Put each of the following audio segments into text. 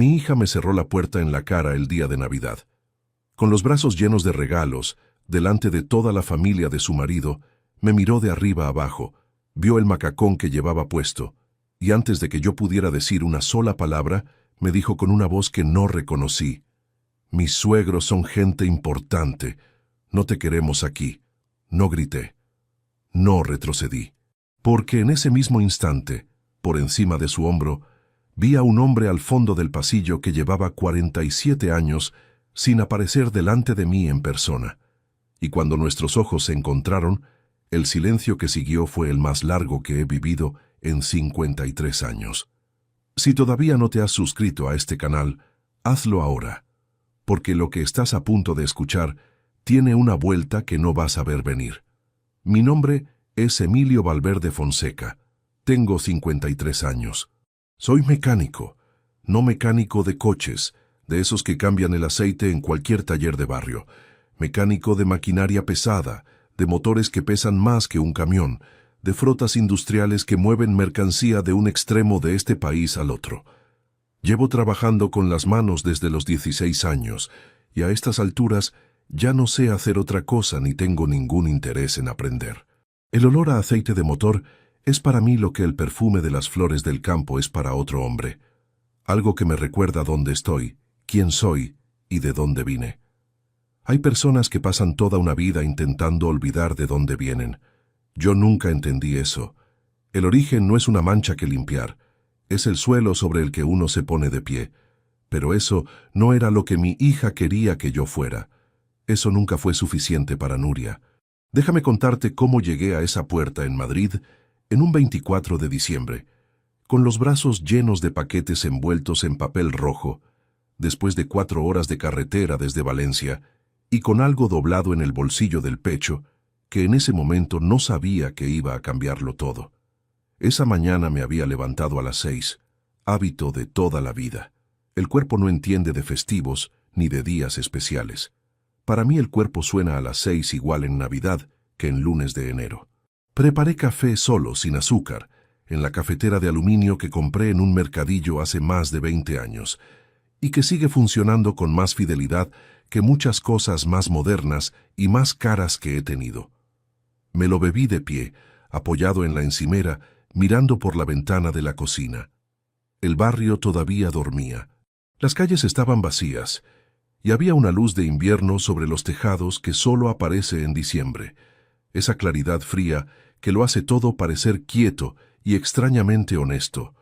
Mi hija me cerró la puerta en la cara el día de Navidad. Con los brazos llenos de regalos, delante de toda la familia de su marido, me miró de arriba abajo, vio el macacón que llevaba puesto, y antes de que yo pudiera decir una sola palabra, me dijo con una voz que no reconocí: «Mis suegros son gente importante. No te queremos aquí». No grité. No retrocedí. Porque en ese mismo instante, por encima de su hombro, vi a un hombre al fondo del pasillo que llevaba 47 años sin aparecer delante de mí en persona. Y cuando nuestros ojos se encontraron, el silencio que siguió fue el más largo que he vivido en 53 años. Si todavía no te has suscrito a este canal, hazlo ahora, porque lo que estás a punto de escuchar tiene una vuelta que no vas a ver venir. Mi nombre es Emilio Valverde Fonseca. Tengo 53 años. Soy mecánico, no mecánico de coches, de esos que cambian el aceite en cualquier taller de barrio. Mecánico de maquinaria pesada, de motores que pesan más que un camión, de flotas industriales que mueven mercancía de un extremo de este país al otro. Llevo trabajando con las manos desde los 16 años, y a estas alturas ya no sé hacer otra cosa ni tengo ningún interés en aprender. El olor a aceite de motor es para mí lo que el perfume de las flores del campo es para otro hombre. Algo que me recuerda dónde estoy, quién soy y de dónde vine. Hay personas que pasan toda una vida intentando olvidar de dónde vienen. Yo nunca entendí eso. El origen no es una mancha que limpiar, es el suelo sobre el que uno se pone de pie. Pero eso no era lo que mi hija quería que yo fuera. Eso nunca fue suficiente para Nuria. Déjame contarte cómo llegué a esa puerta en Madrid en un 24 de diciembre, con los brazos llenos de paquetes envueltos en papel rojo, después de 4 horas de carretera desde Valencia, y con algo doblado en el bolsillo del pecho, que en ese momento no sabía que iba a cambiarlo todo. Esa mañana me había levantado a las 6, hábito de toda la vida. El cuerpo no entiende de festivos ni de días especiales. Para mí el cuerpo suena a las 6 igual en Navidad que en lunes de enero. Preparé café solo, sin azúcar, en la cafetera de aluminio que compré en un mercadillo hace más de 20 años, y que sigue funcionando con más fidelidad que muchas cosas más modernas y más caras que he tenido. Me lo bebí de pie, apoyado en la encimera, mirando por la ventana de la cocina. El barrio todavía dormía. Las calles estaban vacías, y había una luz de invierno sobre los tejados que solo aparece en diciembre. Esa claridad fría que lo hace todo parecer quieto y extrañamente honesto,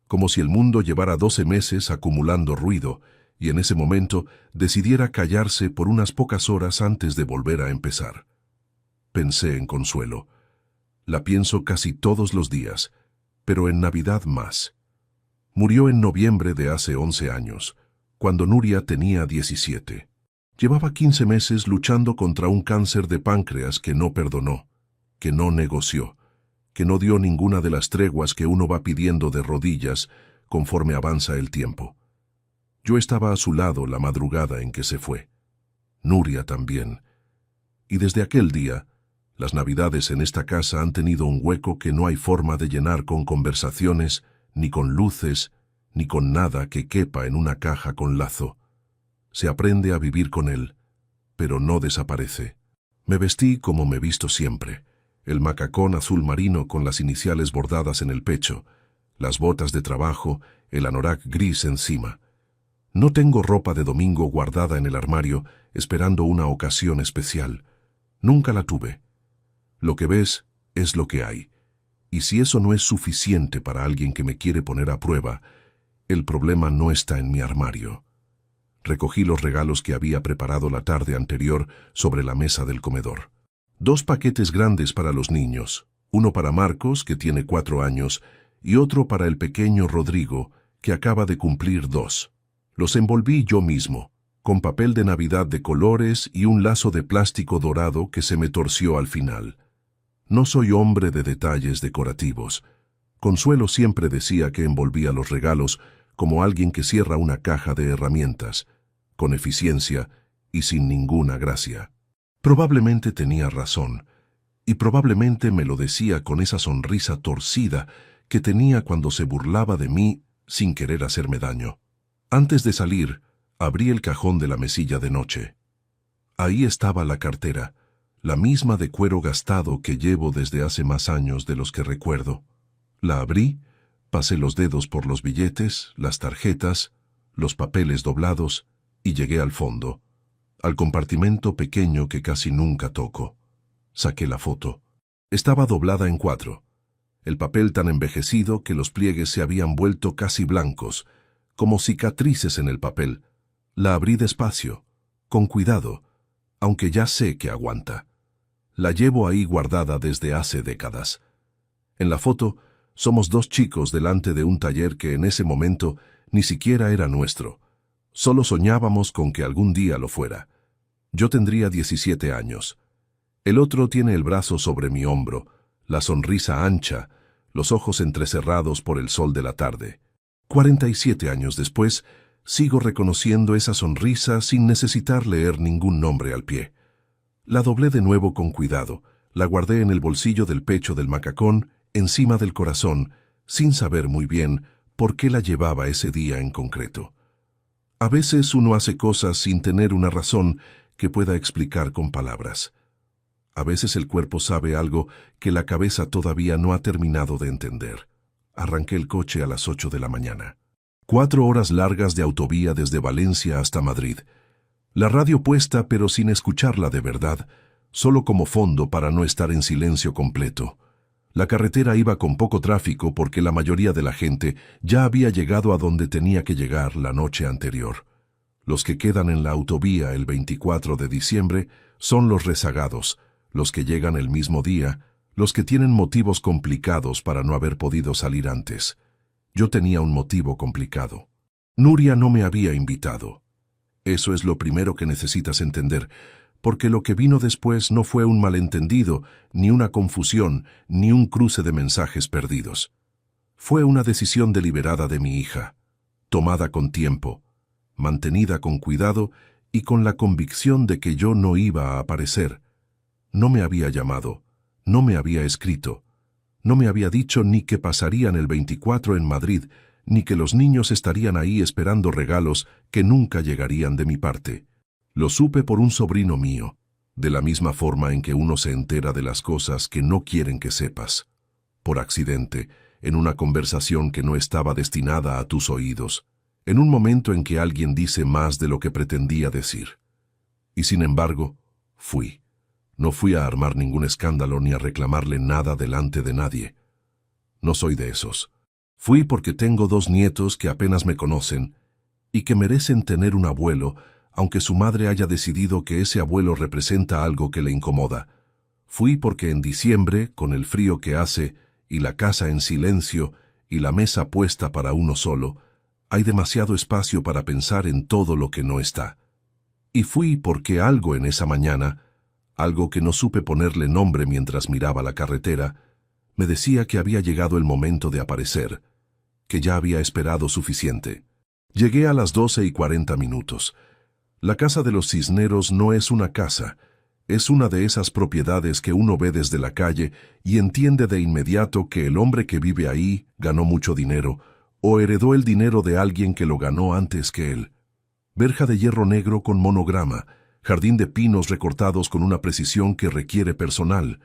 como si el mundo llevara 12 meses acumulando ruido y en ese momento decidiera callarse por unas pocas horas antes de volver a empezar. Pensé en Consuelo. La pienso casi todos los días, pero en Navidad más. Murió en noviembre de hace 11 años, cuando Nuria tenía 17. Llevaba 15 meses luchando contra un cáncer de páncreas que no perdonó, que no negoció, que no dio ninguna de las treguas que uno va pidiendo de rodillas conforme avanza el tiempo. Yo estaba a su lado la madrugada en que se fue. Nuria también. Y desde aquel día, las Navidades en esta casa han tenido un hueco que no hay forma de llenar con conversaciones, ni con luces, ni con nada que quepa en una caja con lazo. Se aprende a vivir con él, pero no desaparece. Me vestí como me visto siempre, el macacón azul marino con las iniciales bordadas en el pecho, las botas de trabajo, el anorak gris encima. No tengo ropa de domingo guardada en el armario esperando una ocasión especial. Nunca la tuve. Lo que ves es lo que hay. Y si eso no es suficiente para alguien que me quiere poner a prueba, el problema no está en mi armario. Recogí los regalos que había preparado la tarde anterior sobre la mesa del comedor. 2 paquetes grandes para los niños, uno para Marcos, que tiene 4 años, y otro para el pequeño Rodrigo, que acaba de cumplir 2. Los envolví yo mismo, con papel de Navidad de colores y un lazo de plástico dorado que se me torció al final. No soy hombre de detalles decorativos. Consuelo siempre decía que envolvía los regalos como alguien que cierra una caja de herramientas, con eficiencia y sin ninguna gracia. Probablemente tenía razón, y probablemente me lo decía con esa sonrisa torcida que tenía cuando se burlaba de mí sin querer hacerme daño. Antes de salir, abrí el cajón de la mesilla de noche. Ahí estaba la cartera, la misma de cuero gastado que llevo desde hace más años de los que recuerdo. La abrí, pasé los dedos por los billetes, las tarjetas, los papeles doblados y llegué al fondo, al compartimento pequeño que casi nunca toco. Saqué la foto. Estaba doblada en 4. El papel tan envejecido que los pliegues se habían vuelto casi blancos, como cicatrices en el papel. La abrí despacio, con cuidado, aunque ya sé que aguanta. La llevo ahí guardada desde hace décadas. En la foto, somos 2 chicos delante de un taller que en ese momento ni siquiera era nuestro. Solo soñábamos con que algún día lo fuera. Yo tendría 17 años. El otro tiene el brazo sobre mi hombro, la sonrisa ancha, los ojos entrecerrados por el sol de la tarde. 47 años después, sigo reconociendo esa sonrisa sin necesitar leer ningún nombre al pie. La doblé de nuevo con cuidado, la guardé en el bolsillo del pecho del macacón, encima del corazón, sin saber muy bien por qué la llevaba ese día en concreto. A veces uno hace cosas sin tener una razón que pueda explicar con palabras. A veces el cuerpo sabe algo que la cabeza todavía no ha terminado de entender. Arranqué el coche a las 8 de la mañana. 4 horas largas de autovía desde Valencia hasta Madrid. La radio puesta pero sin escucharla de verdad, solo como fondo para no estar en silencio completo. La carretera iba con poco tráfico porque la mayoría de la gente ya había llegado a donde tenía que llegar la noche anterior. Los que quedan en la autovía el 24 de diciembre son los rezagados, los que llegan el mismo día, los que tienen motivos complicados para no haber podido salir antes. Yo tenía un motivo complicado. Nuria no me había invitado. Eso es lo primero que necesitas entender, porque lo que vino después no fue un malentendido, ni una confusión, ni un cruce de mensajes perdidos. Fue una decisión deliberada de mi hija, tomada con tiempo, mantenida con cuidado y con la convicción de que yo no iba a aparecer. No me había llamado, no me había escrito, no me había dicho ni que pasarían el 24 en Madrid, ni que los niños estarían ahí esperando regalos que nunca llegarían de mi parte. Lo supe por un sobrino mío, de la misma forma en que uno se entera de las cosas que no quieren que sepas. Por accidente, en una conversación que no estaba destinada a tus oídos, en un momento en que alguien dice más de lo que pretendía decir. Y sin embargo, fui. No fui a armar ningún escándalo ni a reclamarle nada delante de nadie. No soy de esos. Fui porque tengo 2 nietos que apenas me conocen y que merecen tener un abuelo, aunque su madre haya decidido que ese abuelo representa algo que le incomoda. Fui porque en diciembre, con el frío que hace, y la casa en silencio, y la mesa puesta para uno solo, hay demasiado espacio para pensar en todo lo que no está. Y fui porque algo en esa mañana, algo que no supe ponerle nombre mientras miraba la carretera, me decía que había llegado el momento de aparecer, que ya había esperado suficiente. Llegué a las 12:40. La casa de los Cisneros no es una casa, es una de esas propiedades que uno ve desde la calle y entiende de inmediato que el hombre que vive ahí ganó mucho dinero o heredó el dinero de alguien que lo ganó antes que él. Verja de hierro negro con monograma, jardín de pinos recortados con una precisión que requiere personal,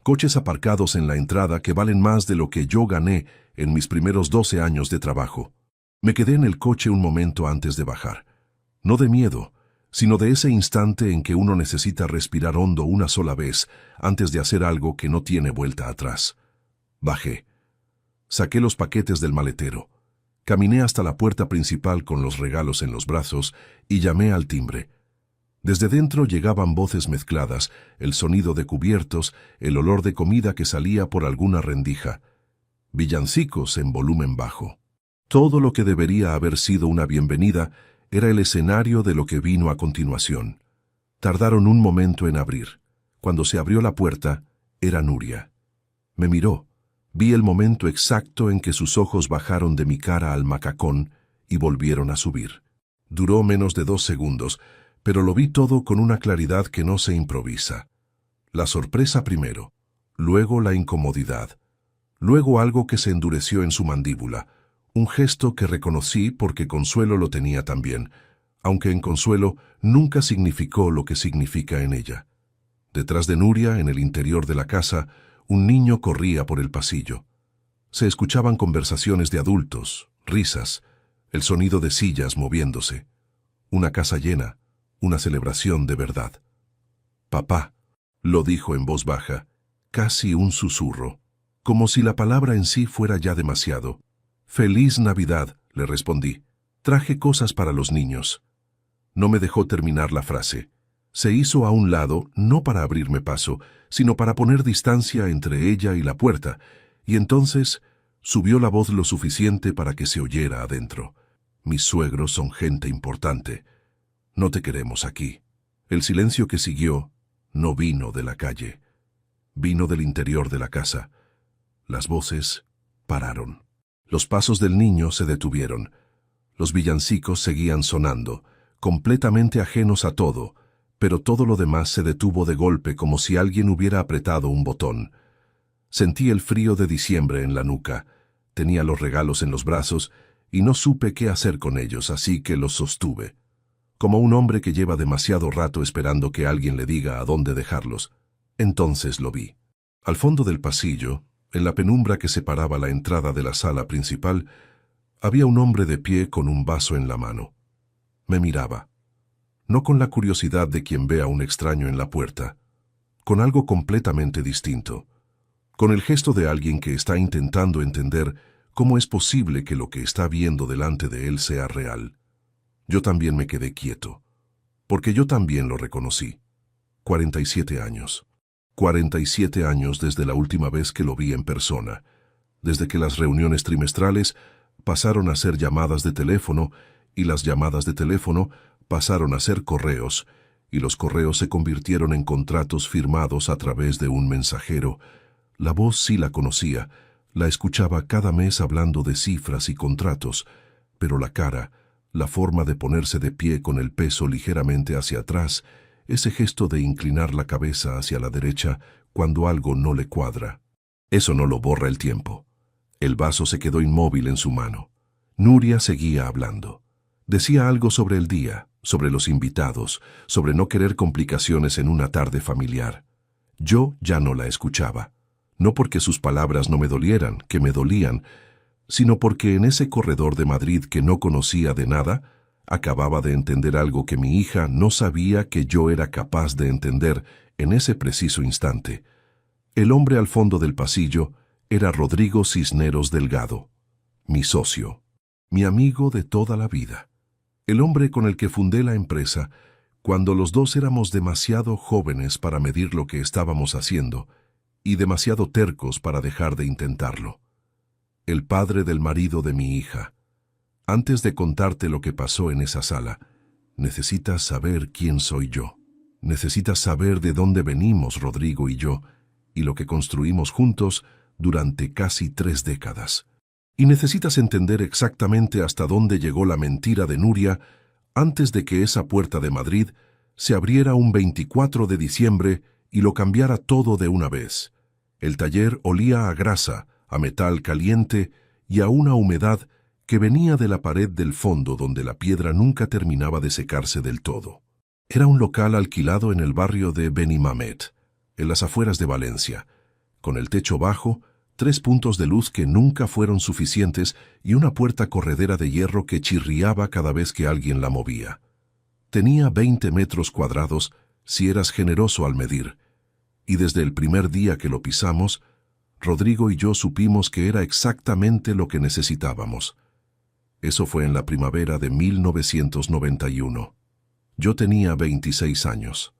coches aparcados en la entrada que valen más de lo que yo gané en mis primeros 12 años de trabajo. Me quedé en el coche un momento antes de bajar. No de miedo, sino de ese instante en que uno necesita respirar hondo una sola vez antes de hacer algo que no tiene vuelta atrás. Bajé. Saqué los paquetes del maletero. Caminé hasta la puerta principal con los regalos en los brazos y llamé al timbre. Desde dentro llegaban voces mezcladas, el sonido de cubiertos, el olor de comida que salía por alguna rendija. Villancicos en volumen bajo. Todo lo que debería haber sido una bienvenida era el escenario de lo que vino a continuación. Tardaron un momento en abrir. Cuando se abrió la puerta, era Nuria. Me miró. Vi el momento exacto en que sus ojos bajaron de mi cara al macacón y volvieron a subir. Duró menos de 2 segundos, pero lo vi todo con una claridad que no se improvisa. La sorpresa primero, luego la incomodidad, luego algo que se endureció en su mandíbula, Un gesto que reconocí porque Consuelo lo tenía también, aunque en Consuelo nunca significó lo que significa en ella. Detrás de Nuria, en el interior de la casa, un niño corría por el pasillo. Se escuchaban conversaciones de adultos, risas, el sonido de sillas moviéndose. Una casa llena, una celebración de verdad. «Papá», lo dijo en voz baja, casi un susurro, como si la palabra en sí fuera ya demasiado. «Feliz Navidad», le respondí. «Traje cosas para los niños». No me dejó terminar la frase. Se hizo a un lado, no para abrirme paso, sino para poner distancia entre ella y la puerta, y entonces subió la voz lo suficiente para que se oyera adentro. «Mis suegros son gente importante. No te queremos aquí». El silencio que siguió no vino de la calle. Vino del interior de la casa. Las voces pararon. Los pasos del niño se detuvieron. Los villancicos seguían sonando, completamente ajenos a todo, pero todo lo demás se detuvo de golpe como si alguien hubiera apretado un botón. Sentí el frío de diciembre en la nuca, tenía los regalos en los brazos y no supe qué hacer con ellos, así que los sostuve. Como un hombre que lleva demasiado rato esperando que alguien le diga a dónde dejarlos. Entonces lo vi. Al fondo del pasillo, en la penumbra que separaba la entrada de la sala principal, había un hombre de pie con un vaso en la mano. Me miraba. No con la curiosidad de quien ve a un extraño en la puerta, con algo completamente distinto. Con el gesto de alguien que está intentando entender cómo es posible que lo que está viendo delante de él sea real. Yo también me quedé quieto, porque yo también lo reconocí. 47 años. 47 años desde la última vez que lo vi en persona, desde que las reuniones trimestrales pasaron a ser llamadas de teléfono y las llamadas de teléfono pasaron a ser correos y los correos se convirtieron en contratos firmados a través de un mensajero. La voz sí la conocía, la escuchaba cada mes hablando de cifras y contratos, pero la cara, la forma de ponerse de pie con el peso ligeramente hacia atrás, ese gesto de inclinar la cabeza hacia la derecha cuando algo no le cuadra. Eso no lo borra el tiempo. El vaso se quedó inmóvil en su mano. Nuria seguía hablando. Decía algo sobre el día, sobre los invitados, sobre no querer complicaciones en una tarde familiar. Yo ya no la escuchaba. No porque sus palabras no me dolieran, que me dolían, sino porque en ese corredor de Madrid que no conocía de nada, acababa de entender algo que mi hija no sabía que yo era capaz de entender en ese preciso instante. El hombre al fondo del pasillo era Rodrigo Cisneros Delgado, mi socio, mi amigo de toda la vida, el hombre con el que fundé la empresa cuando los dos éramos demasiado jóvenes para medir lo que estábamos haciendo y demasiado tercos para dejar de intentarlo. El padre del marido de mi hija. Antes de contarte lo que pasó en esa sala, necesitas saber quién soy yo. Necesitas saber de dónde venimos Rodrigo y yo, y lo que construimos juntos durante casi 3 décadas. Y necesitas entender exactamente hasta dónde llegó la mentira de Nuria antes de que esa puerta de Madrid se abriera un 24 de diciembre y lo cambiara todo de una vez. El taller olía a grasa, a metal caliente y a una humedad que venía de la pared del fondo donde la piedra nunca terminaba de secarse del todo. Era un local alquilado en el barrio de Benimamet, en las afueras de Valencia, con el techo bajo, 3 puntos de luz que nunca fueron suficientes y una puerta corredera de hierro que chirriaba cada vez que alguien la movía. Tenía 20 metros cuadrados si eras generoso al medir, y desde el primer día que lo pisamos, Rodrigo y yo supimos que era exactamente lo que necesitábamos. Eso fue en la primavera de 1991. Yo tenía 26 años.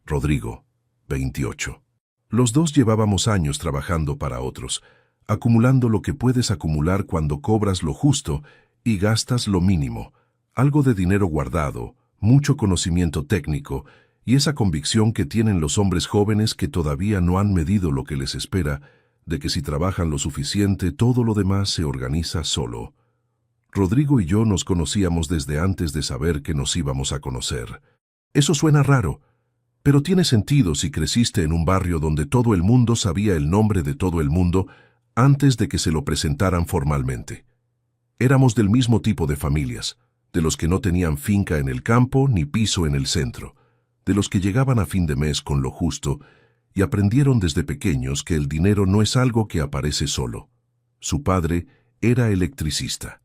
Rodrigo, 28. Los dos llevábamos años trabajando para otros, acumulando lo que puedes acumular cuando cobras lo justo y gastas lo mínimo, algo de dinero guardado, mucho conocimiento técnico y esa convicción que tienen los hombres jóvenes que todavía no han medido lo que les espera, de que si trabajan lo suficiente todo lo demás se organiza solo. Rodrigo y yo nos conocíamos desde antes de saber que nos íbamos a conocer. Eso suena raro, pero tiene sentido si creciste en un barrio donde todo el mundo sabía el nombre de todo el mundo antes de que se lo presentaran formalmente. Éramos del mismo tipo de familias, de los que no tenían finca en el campo ni piso en el centro, de los que llegaban a fin de mes con lo justo y aprendieron desde pequeños que el dinero no es algo que aparece solo. Su padre era electricista,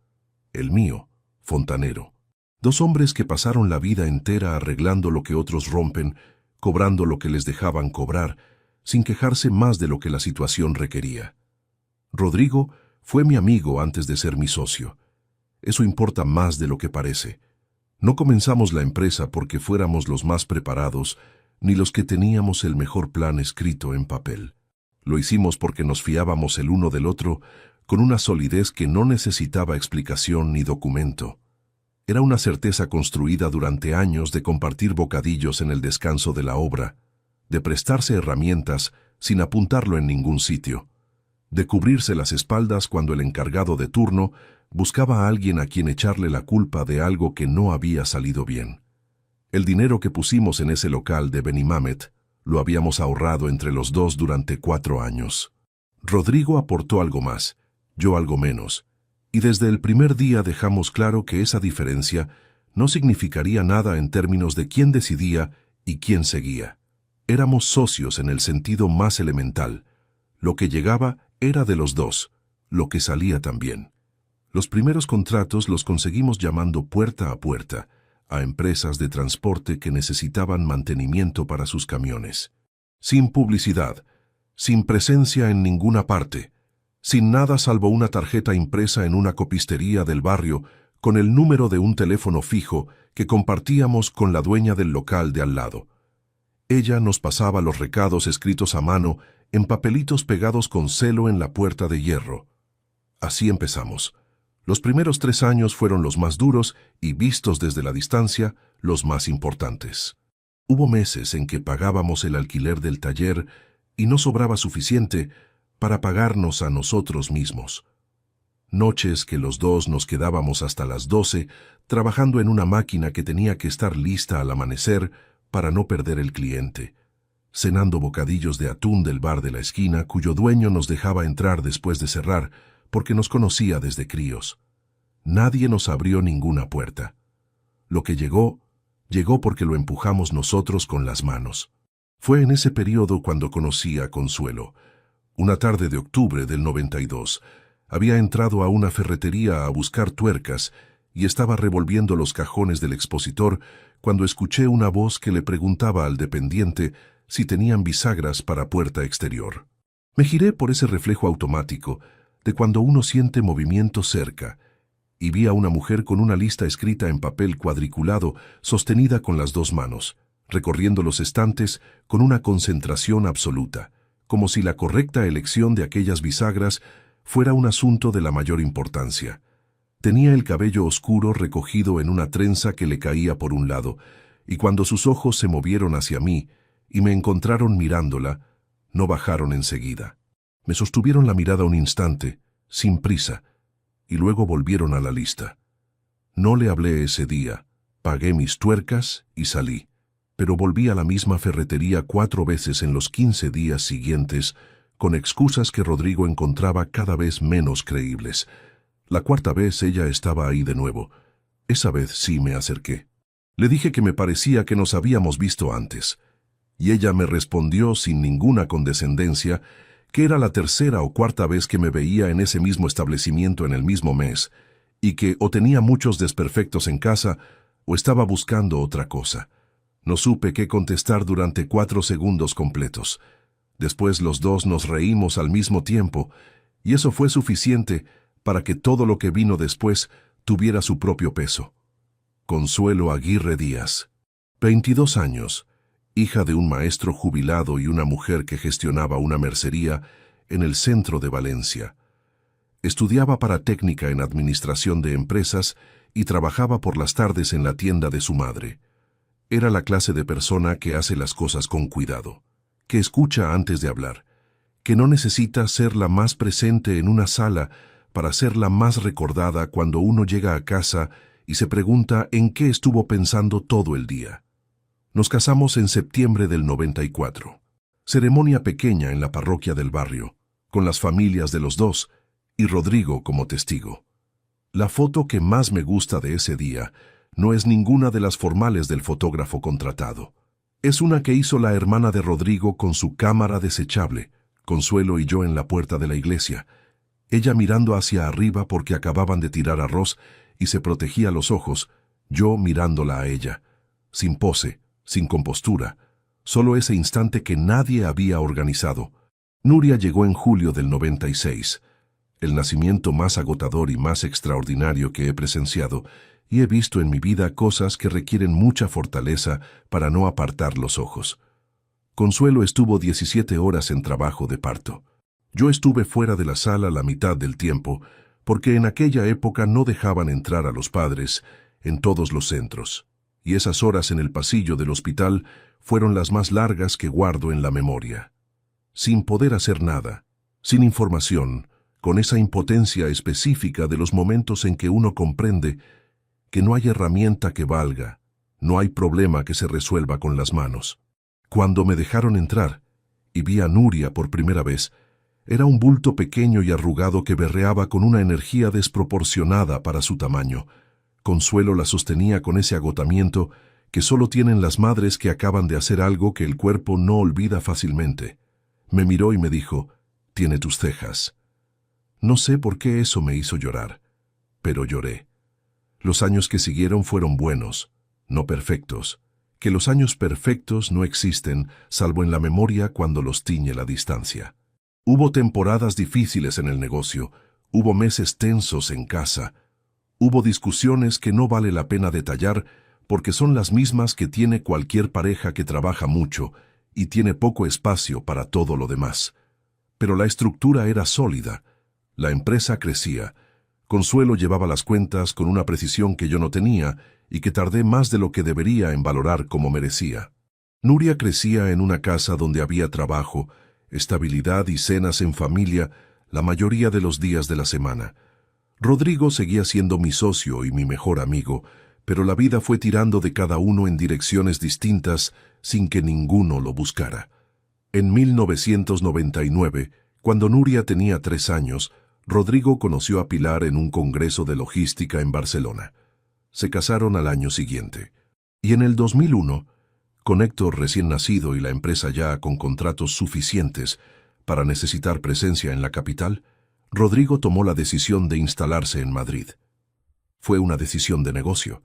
el mío, fontanero. Dos hombres que pasaron la vida entera arreglando lo que otros rompen, cobrando lo que les dejaban cobrar, sin quejarse más de lo que la situación requería. Rodrigo fue mi amigo antes de ser mi socio. Eso importa más de lo que parece. No comenzamos la empresa porque fuéramos los más preparados, ni los que teníamos el mejor plan escrito en papel. Lo hicimos porque nos fiábamos el uno del otro con una solidez que no necesitaba explicación ni documento. Era una certeza construida durante años de compartir bocadillos en el descanso de la obra, de prestarse herramientas sin apuntarlo en ningún sitio, de cubrirse las espaldas cuando el encargado de turno buscaba a alguien a quien echarle la culpa de algo que no había salido bien. El dinero que pusimos en ese local de Benimamet lo habíamos ahorrado entre los dos durante 4 años. Rodrigo aportó algo más, yo algo menos, y desde el primer día dejamos claro que esa diferencia no significaría nada en términos de quién decidía y quién seguía. Éramos socios en el sentido más elemental. Lo que llegaba era de los dos, lo que salía también. Los primeros contratos los conseguimos llamando puerta a puerta a empresas de transporte que necesitaban mantenimiento para sus camiones. Sin publicidad, sin presencia en ninguna parte, sin nada salvo una tarjeta impresa en una copistería del barrio con el número de un teléfono fijo que compartíamos con la dueña del local de al lado. Ella nos pasaba los recados escritos a mano en papelitos pegados con celo en la puerta de hierro. Así empezamos. Los primeros 3 años fueron los más duros y, vistos desde la distancia, los más importantes. Hubo meses en que pagábamos el alquiler del taller y no sobraba suficiente para pagarnos a nosotros mismos. Noches que los dos nos quedábamos hasta las 12 trabajando en una máquina que tenía que estar lista al amanecer para no perder el cliente, cenando bocadillos de atún del bar de la esquina cuyo dueño nos dejaba entrar después de cerrar porque nos conocía desde críos. Nadie nos abrió ninguna puerta. Lo que llegó, llegó porque lo empujamos nosotros con las manos. Fue en ese periodo cuando conocí a Consuelo. Una tarde de octubre del 92, había entrado a una ferretería a buscar tuercas y estaba revolviendo los cajones del expositor cuando escuché una voz que le preguntaba al dependiente si tenían bisagras para puerta exterior. Me giré por ese reflejo automático de cuando uno siente movimiento cerca y vi a una mujer con una lista escrita en papel cuadriculado sostenida con las 2 manos, recorriendo los estantes con una concentración absoluta, como si la correcta elección de aquellas bisagras fuera un asunto de la mayor importancia. Tenía el cabello oscuro recogido en una trenza que le caía por un lado, y cuando sus ojos se movieron hacia mí y me encontraron mirándola, no bajaron enseguida. Me sostuvieron la mirada un instante, sin prisa, y luego volvieron a la lista. No le hablé ese día, pagué mis tuercas y salí, pero volví a la misma ferretería 4 veces en los 15 días siguientes, con excusas que Rodrigo encontraba cada vez menos creíbles. La 4ª vez ella estaba ahí de nuevo. Esa vez sí me acerqué. Le dije que me parecía que nos habíamos visto antes, y ella me respondió sin ninguna condescendencia que era la 3ª o 4ª vez que me veía en ese mismo establecimiento en el mismo mes, y que o tenía muchos desperfectos en casa o estaba buscando otra cosa. No supe qué contestar durante 4 segundos completos. Después los dos nos reímos al mismo tiempo, y eso fue suficiente para que todo lo que vino después tuviera su propio peso. Consuelo Aguirre Díaz, 22 años, hija de un maestro jubilado y una mujer que gestionaba una mercería en el centro de Valencia. Estudiaba para técnica en administración de empresas y trabajaba por las tardes en la tienda de su madre. Era la clase de persona que hace las cosas con cuidado, que escucha antes de hablar, que no necesita ser la más presente en una sala para ser la más recordada cuando uno llega a casa y se pregunta en qué estuvo pensando todo el día. Nos casamos en septiembre del 94. Ceremonia pequeña en la parroquia del barrio, con las familias de los dos y Rodrigo como testigo. La foto que más me gusta de ese día no es ninguna de las formales del fotógrafo contratado. Es una que hizo la hermana de Rodrigo con su cámara desechable, Consuelo y yo en la puerta de la iglesia, ella mirando hacia arriba porque acababan de tirar arroz y se protegía los ojos, yo mirándola a ella, sin pose, sin compostura, solo ese instante que nadie había organizado. Nuria llegó en julio del 96, el nacimiento más agotador y más extraordinario que he presenciado, y he visto en mi vida cosas que requieren mucha fortaleza para no apartar los ojos. Consuelo estuvo 17 horas en trabajo de parto. Yo estuve fuera de la sala la mitad del tiempo, porque en aquella época no dejaban entrar a los padres en todos los centros, y esas horas en el pasillo del hospital fueron las más largas que guardo en la memoria. Sin poder hacer nada, sin información, con esa impotencia específica de los momentos en que uno comprende que no hay herramienta que valga, no hay problema que se resuelva con las manos. Cuando me dejaron entrar y vi a Nuria por primera vez, era un bulto pequeño y arrugado que berreaba con una energía desproporcionada para su tamaño. Consuelo la sostenía con ese agotamiento que solo tienen las madres que acaban de hacer algo que el cuerpo no olvida fácilmente. Me miró y me dijo, «Tiene tus cejas». No sé por qué eso me hizo llorar, pero lloré. Los años que siguieron fueron buenos, no perfectos, que los años perfectos no existen salvo en la memoria cuando los tiñe la distancia. Hubo temporadas difíciles en el negocio, hubo meses tensos en casa, hubo discusiones que no vale la pena detallar porque son las mismas que tiene cualquier pareja que trabaja mucho y tiene poco espacio para todo lo demás. Pero la estructura era sólida, la empresa crecía. Consuelo llevaba las cuentas con una precisión que yo no tenía y que tardé más de lo que debería en valorar como merecía. Nuria crecía en una casa donde había trabajo, estabilidad y cenas en familia la mayoría de los días de la semana. Rodrigo seguía siendo mi socio y mi mejor amigo, pero la vida fue tirando de cada uno en direcciones distintas sin que ninguno lo buscara. En 1999, cuando Nuria tenía 3 años, Rodrigo conoció a Pilar en un congreso de logística en Barcelona. Se casaron al año siguiente. Y en el 2001, con Héctor recién nacido y la empresa ya con contratos suficientes para necesitar presencia en la capital, Rodrigo tomó la decisión de instalarse en Madrid. Fue una decisión de negocio.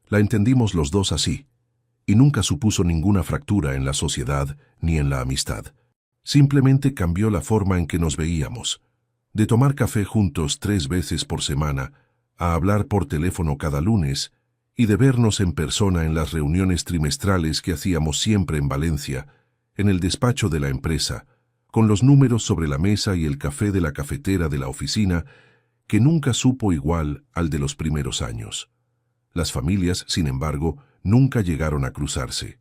La entendimos los dos así, y nunca supuso ninguna fractura en la sociedad ni en la amistad. Simplemente cambió la forma en que nos veíamos. De tomar café juntos 3 veces por semana, a hablar por teléfono cada lunes, y de vernos en persona en las reuniones trimestrales que hacíamos siempre en Valencia, en el despacho de la empresa, con los números sobre la mesa y el café de la cafetera de la oficina, que nunca supo igual al de los primeros años. Las familias, sin embargo, nunca llegaron a cruzarse.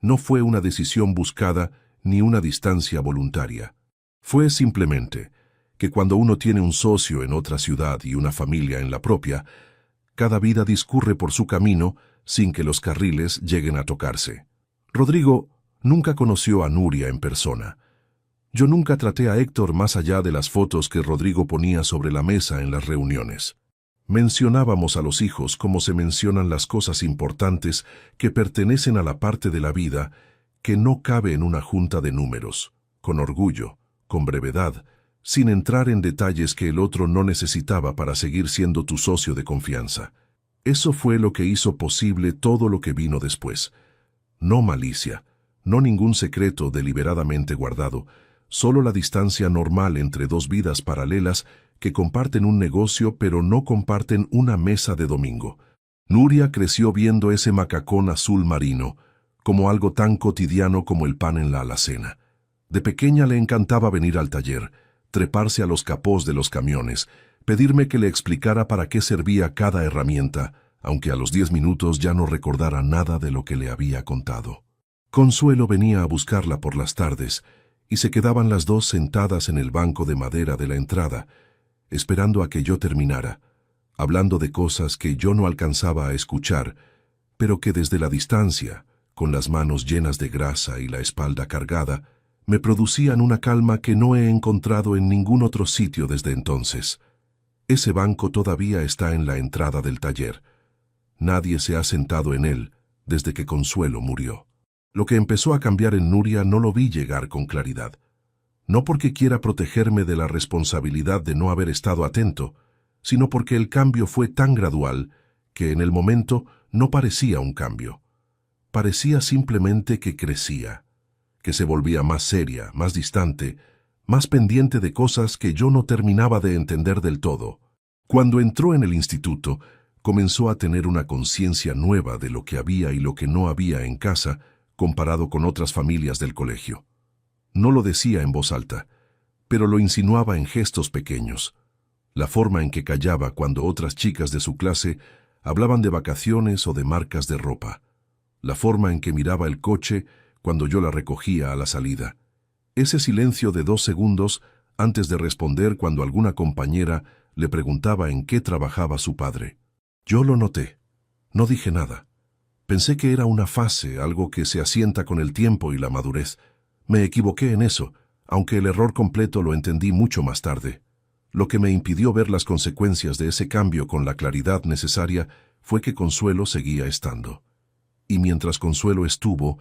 No fue una decisión buscada ni una distancia voluntaria. Fue simplemente que cuando uno tiene un socio en otra ciudad y una familia en la propia, cada vida discurre por su camino sin que los carriles lleguen a tocarse. Rodrigo nunca conoció a Nuria en persona. Yo nunca traté a Héctor más allá de las fotos que Rodrigo ponía sobre la mesa en las reuniones. Mencionábamos a los hijos como se mencionan las cosas importantes que pertenecen a la parte de la vida que no cabe en una junta de números, con orgullo, con brevedad, sin entrar en detalles que el otro no necesitaba para seguir siendo tu socio de confianza. Eso fue lo que hizo posible todo lo que vino después. No malicia, no ningún secreto deliberadamente guardado, solo la distancia normal entre dos vidas paralelas que comparten un negocio pero no comparten una mesa de domingo. Nuria creció viendo ese macacón azul marino, como algo tan cotidiano como el pan en la alacena. De pequeña le encantaba venir al taller, treparse a los capós de los camiones, pedirme que le explicara para qué servía cada herramienta, aunque a los 10 minutos ya no recordara nada de lo que le había contado. Consuelo venía a buscarla por las tardes, y se quedaban las dos sentadas en el banco de madera de la entrada, esperando a que yo terminara, hablando de cosas que yo no alcanzaba a escuchar, pero que desde la distancia, con las manos llenas de grasa y la espalda cargada, me producían una calma que no he encontrado en ningún otro sitio desde entonces. Ese banco todavía está en la entrada del taller. Nadie se ha sentado en él desde que Consuelo murió. Lo que empezó a cambiar en Nuria no lo vi llegar con claridad. No porque quiera protegerme de la responsabilidad de no haber estado atento, sino porque el cambio fue tan gradual que en el momento no parecía un cambio. Parecía simplemente que crecía, que se volvía más seria, más distante, más pendiente de cosas que yo no terminaba de entender del todo. Cuando entró en el instituto, comenzó a tener una conciencia nueva de lo que había y lo que no había en casa comparado con otras familias del colegio. No lo decía en voz alta, pero lo insinuaba en gestos pequeños. La forma en que callaba cuando otras chicas de su clase hablaban de vacaciones o de marcas de ropa. La forma en que miraba el coche cuando yo la recogía a la salida. Ese silencio de 2 segundos antes de responder cuando alguna compañera le preguntaba en qué trabajaba su padre. Yo lo noté. No dije nada. Pensé que era una fase, algo que se asienta con el tiempo y la madurez. Me equivoqué en eso, aunque el error completo lo entendí mucho más tarde. Lo que me impidió ver las consecuencias de ese cambio con la claridad necesaria fue que Consuelo seguía estando. Y mientras Consuelo estuvo,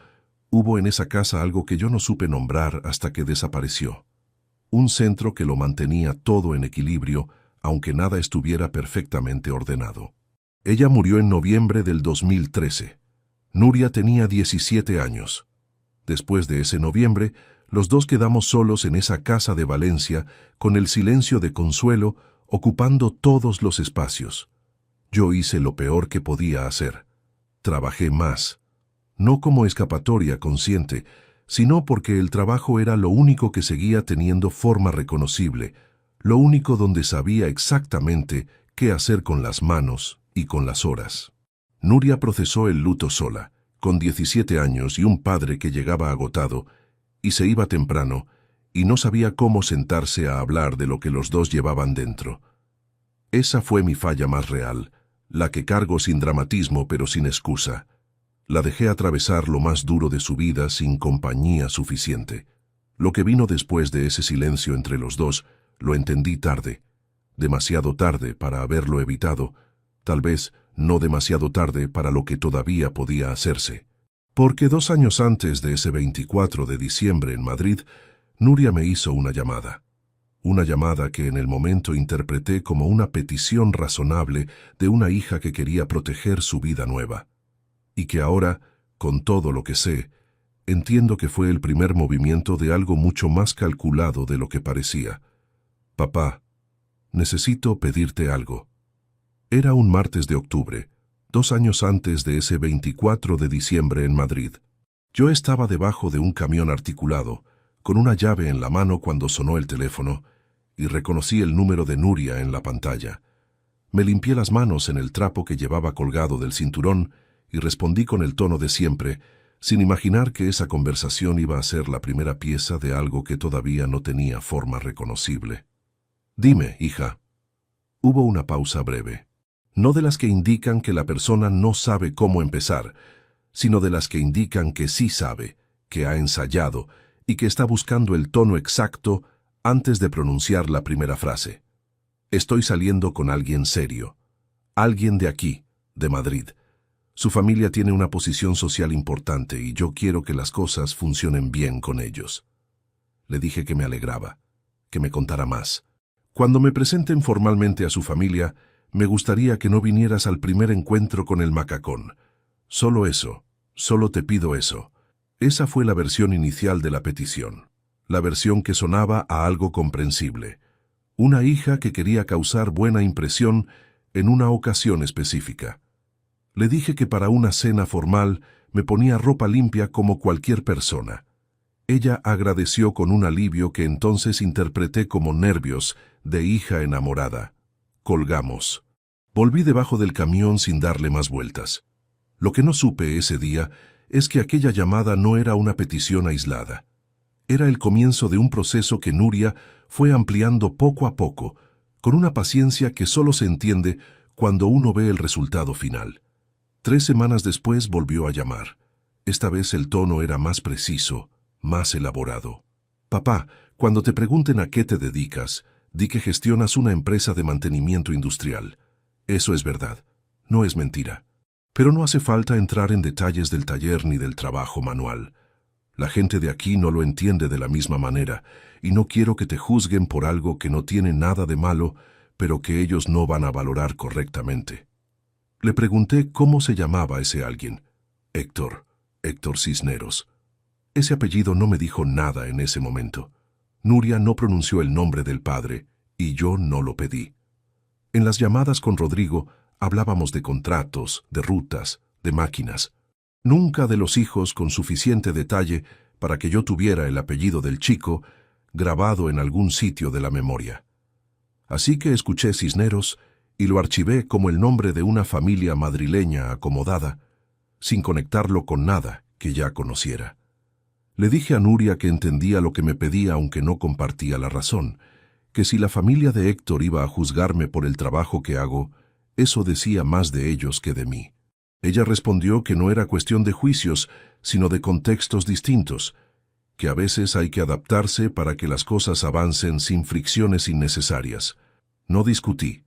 hubo en esa casa algo que yo no supe nombrar hasta que desapareció. Un centro que lo mantenía todo en equilibrio, aunque nada estuviera perfectamente ordenado. Ella murió en noviembre del 2013. Nuria tenía 17 años. Después de ese noviembre, los dos quedamos solos en esa casa de Valencia, con el silencio de Consuelo ocupando todos los espacios. Yo hice lo peor que podía hacer. Trabajé más. No como escapatoria consciente, sino porque el trabajo era lo único que seguía teniendo forma reconocible, lo único donde sabía exactamente qué hacer con las manos y con las horas. Nuria procesó el luto sola, con 17 años y un padre que llegaba agotado, y se iba temprano, y no sabía cómo sentarse a hablar de lo que los dos llevaban dentro. Esa fue mi falla más real, la que cargo sin dramatismo pero sin excusa. La dejé atravesar lo más duro de su vida sin compañía suficiente. Lo que vino después de ese silencio entre los dos, lo entendí tarde. Demasiado tarde para haberlo evitado, tal vez no demasiado tarde para lo que todavía podía hacerse. Porque 2 años antes de ese 24 de diciembre en Madrid, Nuria me hizo una llamada. Una llamada que en el momento interpreté como una petición razonable de una hija que quería proteger su vida nueva. Y que ahora, con todo lo que sé, entiendo que fue el primer movimiento de algo mucho más calculado de lo que parecía. Papá, necesito pedirte algo. Era un martes de octubre, 2 años antes de ese 24 de diciembre en Madrid. Yo estaba debajo de un camión articulado, con una llave en la mano cuando sonó el teléfono, y reconocí el número de Nuria en la pantalla. Me limpié las manos en el trapo que llevaba colgado del cinturón y respondí con el tono de siempre, sin imaginar que esa conversación iba a ser la primera pieza de algo que todavía no tenía forma reconocible. Dime, hija. Hubo una pausa breve. No de las que indican que la persona no sabe cómo empezar, sino de las que indican que sí sabe, que ha ensayado y que está buscando el tono exacto antes de pronunciar la primera frase. Estoy saliendo con alguien serio. Alguien de aquí, de Madrid. Su familia tiene una posición social importante y yo quiero que las cosas funcionen bien con ellos. Le dije que me alegraba, que me contara más. Cuando me presenten formalmente a su familia, me gustaría que no vinieras al primer encuentro con el macacón. Solo eso, solo te pido eso. Esa fue la versión inicial de la petición. La versión que sonaba a algo comprensible. Una hija que quería causar buena impresión en una ocasión específica. Le dije que para una cena formal me ponía ropa limpia como cualquier persona. Ella agradeció con un alivio que entonces interpreté como nervios de hija enamorada. Colgamos. Volví debajo del camión sin darle más vueltas. Lo que no supe ese día es que aquella llamada no era una petición aislada. Era el comienzo de un proceso que Nuria fue ampliando poco a poco, con una paciencia que solo se entiende cuando uno ve el resultado final. 3 semanas después volvió a llamar. Esta vez el tono era más preciso, más elaborado. Papá, cuando te pregunten a qué te dedicas, Di que gestionas una empresa de mantenimiento industrial. Eso es verdad, no es mentira. Pero no hace falta entrar en detalles del taller ni del trabajo manual. La gente de aquí no lo entiende de la misma manera, y no quiero que te juzguen por algo que no tiene nada de malo, pero que ellos no van a valorar correctamente. Le pregunté cómo se llamaba ese alguien. Héctor Cisneros. Ese apellido no me dijo nada en ese momento. Nuria no pronunció el nombre del padre, y yo no lo pedí. En las llamadas con Rodrigo hablábamos de contratos, de rutas, de máquinas. Nunca de los hijos con suficiente detalle para que yo tuviera el apellido del chico grabado en algún sitio de la memoria. Así que escuché Cisneros y lo archivé como el nombre de una familia madrileña acomodada, sin conectarlo con nada que ya conociera. Le dije a Nuria que entendía lo que me pedía aunque no compartía la razón, que si la familia de Héctor iba a juzgarme por el trabajo que hago, eso decía más de ellos que de mí. Ella respondió que no era cuestión de juicios, sino de contextos distintos, que a veces hay que adaptarse para que las cosas avancen sin fricciones innecesarias. No discutí.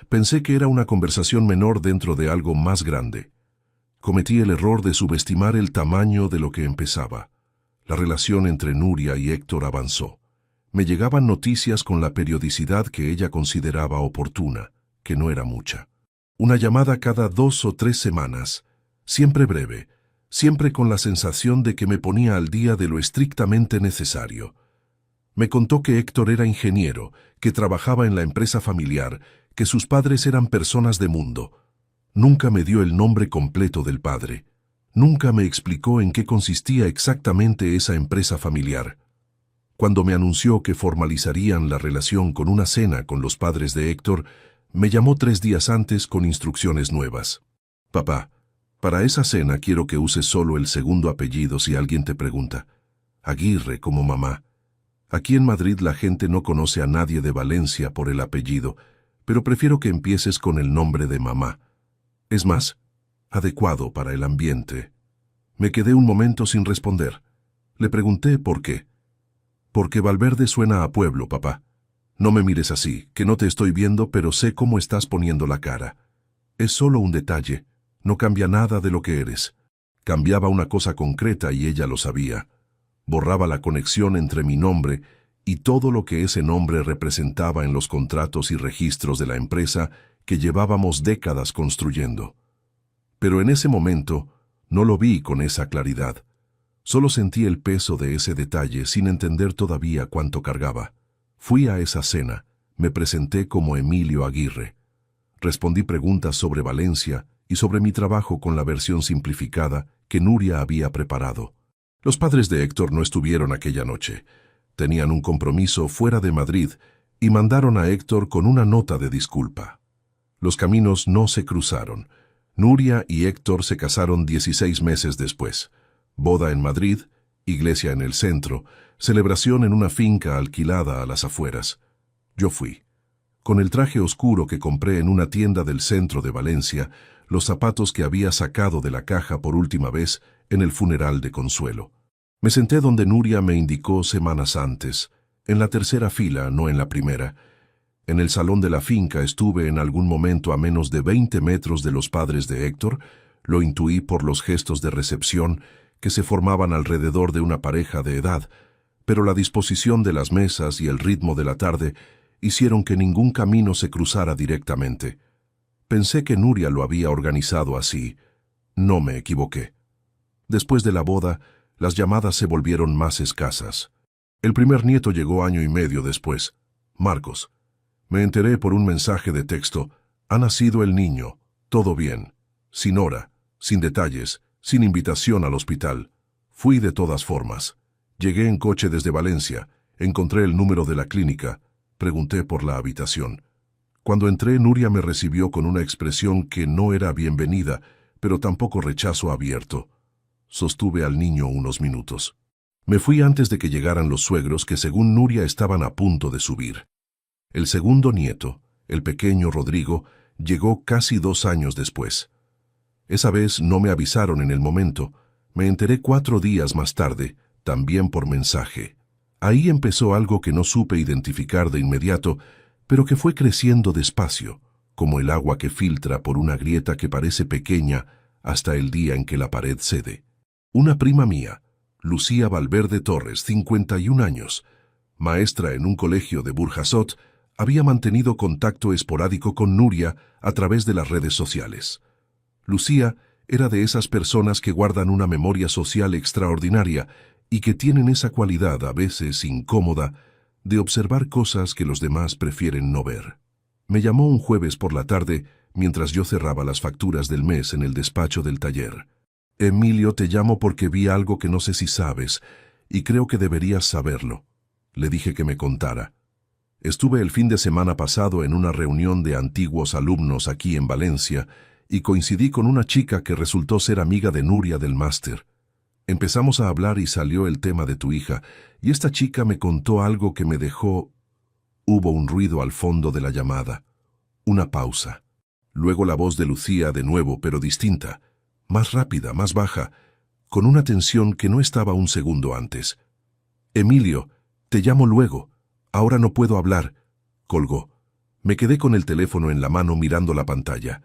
Pensé que era una conversación menor dentro de algo más grande. Cometí el error de subestimar el tamaño de lo que empezaba. La relación entre Nuria y Héctor avanzó. Me llegaban noticias con la periodicidad que ella consideraba oportuna, que no era mucha. Una llamada cada 2 o 3 semanas, siempre breve, siempre con la sensación de que me ponía al día de lo estrictamente necesario. Me contó que Héctor era ingeniero, que trabajaba en la empresa familiar, que sus padres eran personas de mundo. Nunca me dio el nombre completo del padre. Nunca me explicó en qué consistía exactamente esa empresa familiar. Cuando me anunció que formalizarían la relación con una cena con los padres de Héctor, me llamó 3 días antes con instrucciones nuevas. Papá, para esa cena quiero que uses solo el segundo apellido si alguien te pregunta. Aguirre como mamá. Aquí en Madrid la gente no conoce a nadie de Valencia por el apellido, pero prefiero que empieces con el nombre de mamá. Es más adecuado para el ambiente. Me quedé un momento sin responder. Le pregunté por qué. Porque Valverde suena a pueblo, papá. No me mires así, que no te estoy viendo, pero sé cómo estás poniendo la cara. Es solo un detalle, no cambia nada de lo que eres. Cambiaba una cosa concreta y ella lo sabía. Borraba la conexión entre mi nombre y todo lo que ese nombre representaba en los contratos y registros de la empresa que llevábamos décadas construyendo. Pero en ese momento no lo vi con esa claridad. Solo sentí el peso de ese detalle sin entender todavía cuánto cargaba. Fui a esa cena, me presenté como Emilio Aguirre. Respondí preguntas sobre Valencia y sobre mi trabajo con la versión simplificada que Nuria había preparado. Los padres de Héctor no estuvieron aquella noche. Tenían un compromiso fuera de Madrid y mandaron a Héctor con una nota de disculpa. Los caminos no se cruzaron. Nuria y Héctor se casaron 16 meses después. Boda en Madrid, iglesia en el centro, celebración en una finca alquilada a las afueras. Yo fui. Con el traje oscuro que compré en una tienda del centro de Valencia, los zapatos que había sacado de la caja por última vez en el funeral de Consuelo. Me senté donde Nuria me indicó semanas antes, en la tercera fila, no en la primera. En el salón de la finca estuve en algún momento a menos de 20 metros de los padres de Héctor, lo intuí por los gestos de recepción que se formaban alrededor de una pareja de edad, pero la disposición de las mesas y el ritmo de la tarde hicieron que ningún camino se cruzara directamente. Pensé que Nuria lo había organizado así. No me equivoqué. Después de la boda, las llamadas se volvieron más escasas. El primer nieto llegó año y medio después, Marcos. Me enteré por un mensaje de texto: ha nacido el niño, todo bien, sin hora, sin detalles, sin invitación al hospital. Fui de todas formas. Llegué en coche desde Valencia, encontré el número de la clínica, pregunté por la habitación. Cuando entré, Nuria me recibió con una expresión que no era bienvenida, pero tampoco rechazo abierto. Sostuve al niño unos minutos. Me fui antes de que llegaran los suegros que, según Nuria, estaban a punto de subir. El segundo nieto, el pequeño Rodrigo, llegó casi 2 años después. Esa vez no me avisaron en el momento. Me enteré 4 días más tarde, también por mensaje. Ahí empezó algo que no supe identificar de inmediato, pero que fue creciendo despacio, como el agua que filtra por una grieta que parece pequeña hasta el día en que la pared cede. Una prima mía, Lucía Valverde Torres, 51 años, maestra en un colegio de Burjasot, había mantenido contacto esporádico con Nuria a través de las redes sociales. Lucía era de esas personas que guardan una memoria social extraordinaria y que tienen esa cualidad, a veces incómoda, de observar cosas que los demás prefieren no ver. Me llamó un jueves por la tarde mientras yo cerraba las facturas del mes en el despacho del taller. Emilio, te llamo porque vi algo que no sé si sabes, y creo que deberías saberlo. Le dije que me contara. Estuve el fin de semana pasado en una reunión de antiguos alumnos aquí en Valencia y coincidí con una chica que resultó ser amiga de Nuria del máster. Empezamos a hablar y salió el tema de tu hija, y esta chica me contó algo que me dejó... Hubo un ruido al fondo de la llamada. Una pausa. Luego la voz de Lucía de nuevo, pero distinta, más rápida, más baja, con una tensión que no estaba un segundo antes. Emilio, te llamo luego. Ahora no puedo hablar. Colgó. Me quedé con el teléfono en la mano mirando la pantalla.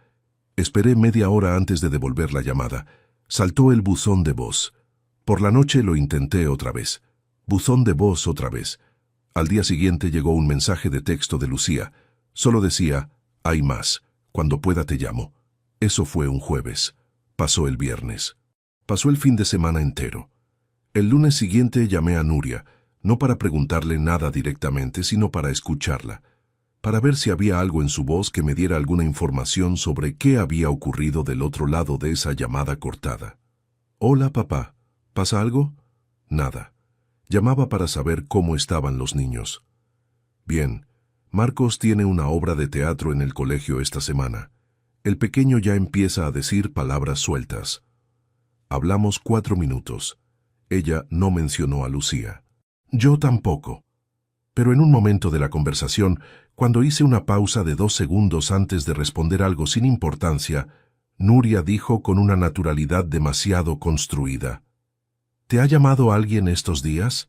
Esperé media hora antes de devolver la llamada. Saltó el buzón de voz. Por la noche lo intenté otra vez. Buzón de voz otra vez. Al día siguiente llegó un mensaje de texto de Lucía. Solo decía, hay más. Cuando pueda te llamo. Eso fue un jueves. Pasó el viernes. Pasó el fin de semana entero. El lunes siguiente llamé a Nuria, no para preguntarle nada directamente, sino para escucharla, para ver si había algo en su voz que me diera alguna información sobre qué había ocurrido del otro lado de esa llamada cortada. Hola, papá. ¿Pasa algo? Nada. Llamaba para saber cómo estaban los niños. Bien. Marcos tiene una obra de teatro en el colegio esta semana. El pequeño ya empieza a decir palabras sueltas. Hablamos 4 minutos. Ella no mencionó a Lucía. Yo tampoco. Pero en un momento de la conversación, cuando hice una pausa de 2 segundos antes de responder algo sin importancia, Nuria dijo con una naturalidad demasiado construida. ¿Te ha llamado alguien estos días?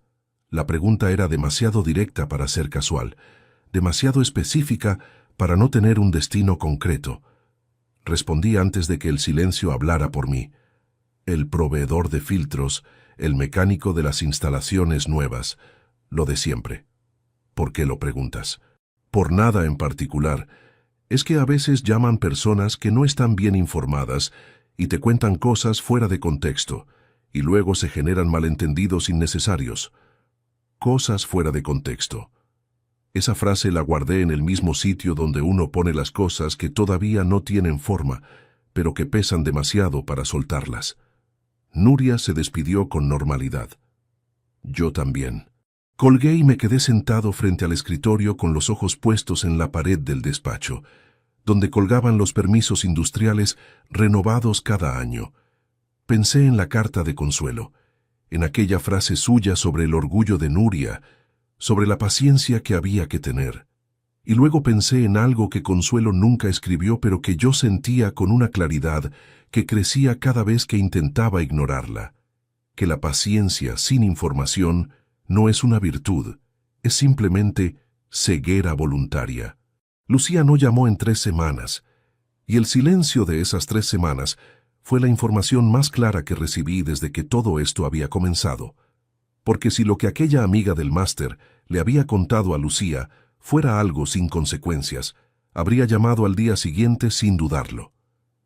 La pregunta era demasiado directa para ser casual, demasiado específica para no tener un destino concreto. Respondí antes de que el silencio hablara por mí. El proveedor de filtros, el mecánico de las instalaciones nuevas, lo de siempre. ¿Por qué lo preguntas? Por nada en particular. Es que a veces llaman personas que no están bien informadas y te cuentan cosas fuera de contexto, y luego se generan malentendidos innecesarios. Cosas fuera de contexto. Esa frase la guardé en el mismo sitio donde uno pone las cosas que todavía no tienen forma, pero que pesan demasiado para soltarlas. Nuria se despidió con normalidad. Yo también. Colgué y me quedé sentado frente al escritorio con los ojos puestos en la pared del despacho, donde colgaban los permisos industriales renovados cada año. Pensé en la carta de Consuelo, en aquella frase suya sobre el orgullo de Nuria, sobre la paciencia que había que tener. Y luego pensé en algo que Consuelo nunca escribió, pero que yo sentía con una claridad que crecía cada vez que intentaba ignorarla, que la paciencia sin información no es una virtud, es simplemente ceguera voluntaria. Lucía no llamó en 3 semanas, y el silencio de esas 3 semanas fue la información más clara que recibí desde que todo esto había comenzado. Porque si lo que aquella amiga del máster le había contado a Lucía fuera algo sin consecuencias, habría llamado al día siguiente sin dudarlo.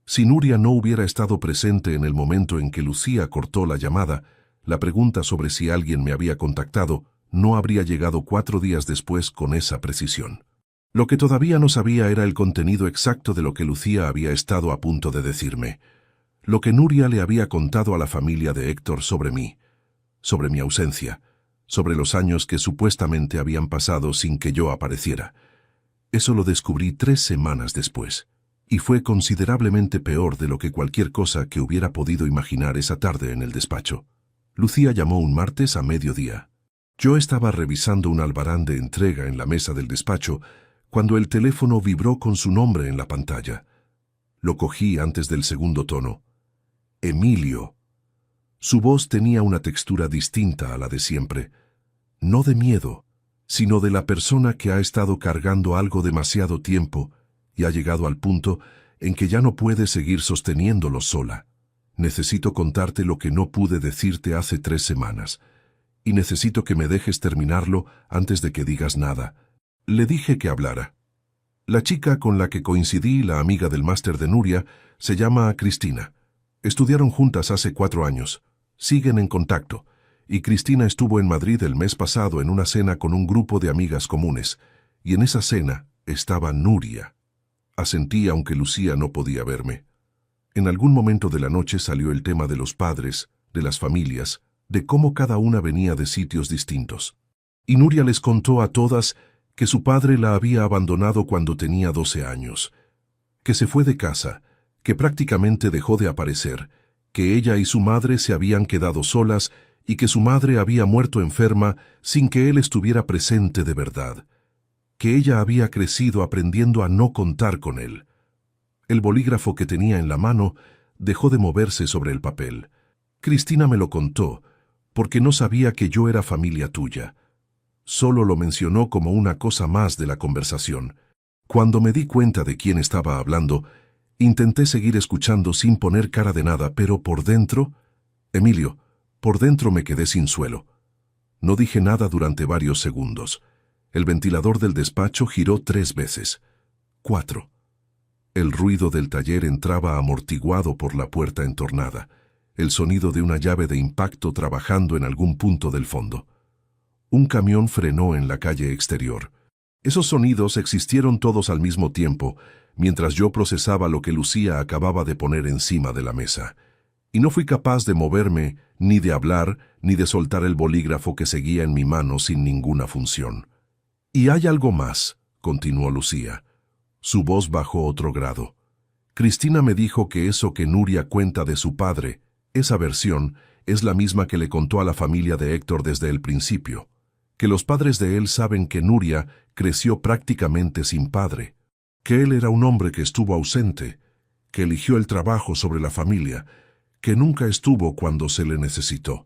Si Nuria no hubiera estado presente en el momento en que Lucía cortó la llamada, la pregunta sobre si alguien me había contactado no habría llegado 4 días después con esa precisión. Lo que todavía no sabía era el contenido exacto de lo que Lucía había estado a punto de decirme, lo que Nuria le había contado a la familia de Héctor sobre mí, sobre mi ausencia, sobre los años que supuestamente habían pasado sin que yo apareciera. Eso lo descubrí 3 semanas después, y fue considerablemente peor de lo que cualquier cosa que hubiera podido imaginar esa tarde en el despacho. Lucía llamó un martes a mediodía. Yo estaba revisando un albarán de entrega en la mesa del despacho cuando el teléfono vibró con su nombre en la pantalla. Lo cogí antes del segundo tono. Emilio. Su voz tenía una textura distinta a la de siempre. no de miedo, sino de la persona que ha estado cargando algo demasiado tiempo y ha llegado al punto en que ya no puede seguir sosteniéndolo sola. Necesito contarte lo que no pude decirte hace 3 semanas, y necesito que me dejes terminarlo antes de que digas nada. Le dije que hablara. La chica con la que coincidí, la amiga del máster de Nuria, se llama Cristina. Estudiaron juntas hace 4 años. Siguen en contacto. Y Cristina estuvo en Madrid el mes pasado en una cena con un grupo de amigas comunes. Y en esa cena estaba Nuria. Asentí aunque Lucía no podía verme. En algún momento de la noche salió el tema de los padres, de las familias, de cómo cada una venía de sitios distintos. Y Nuria les contó a todas que su padre la había abandonado cuando tenía 12 años, que se fue de casa, que prácticamente dejó de aparecer, que ella y su madre se habían quedado solas y que su madre había muerto enferma sin que él estuviera presente de verdad, que ella había crecido aprendiendo a no contar con él. El bolígrafo que tenía en la mano dejó de moverse sobre el papel. Cristina me lo contó, porque no sabía que yo era familia tuya. Solo lo mencionó como una cosa más de la conversación. Cuando me di cuenta de quién estaba hablando, intenté seguir escuchando sin poner cara de nada, pero por dentro, Emilio, por dentro me quedé sin suelo. No dije nada durante varios segundos. El ventilador del despacho giró 3 veces. 4. El ruido del taller entraba amortiguado por la puerta entornada, el sonido de una llave de impacto trabajando en algún punto del fondo. Un camión frenó en la calle exterior. Esos sonidos existieron todos al mismo tiempo, mientras yo procesaba lo que Lucía acababa de poner encima de la mesa. Y no fui capaz de moverme, ni de hablar, ni de soltar el bolígrafo que seguía en mi mano sin ninguna función. «Y hay algo más», continuó Lucía. Su voz bajó otro grado. Cristina me dijo que eso que Nuria cuenta de su padre, esa versión, es la misma que le contó a la familia de Héctor desde el principio, que los padres de él saben que Nuria creció prácticamente sin padre, que él era un hombre que estuvo ausente, que eligió el trabajo sobre la familia, que nunca estuvo cuando se le necesitó.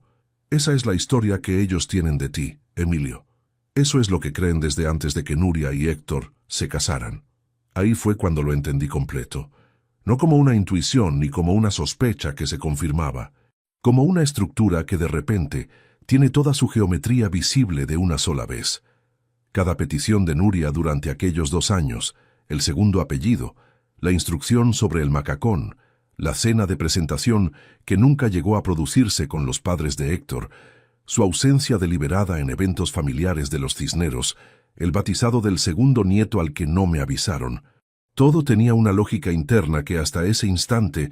Esa es la historia que ellos tienen de ti, Emilio. Eso es lo que creen desde antes de que Nuria y Héctor se casaran. Ahí fue cuando lo entendí completo. No como una intuición ni como una sospecha que se confirmaba, como una estructura que de repente tiene toda su geometría visible de una sola vez. Cada petición de Nuria durante aquellos 2 años, el segundo apellido, la instrucción sobre el macacón, la cena de presentación que nunca llegó a producirse con los padres de Héctor, su ausencia deliberada en eventos familiares de los Cisneros, el bautizado del segundo nieto al que no me avisaron. Todo tenía una lógica interna que hasta ese instante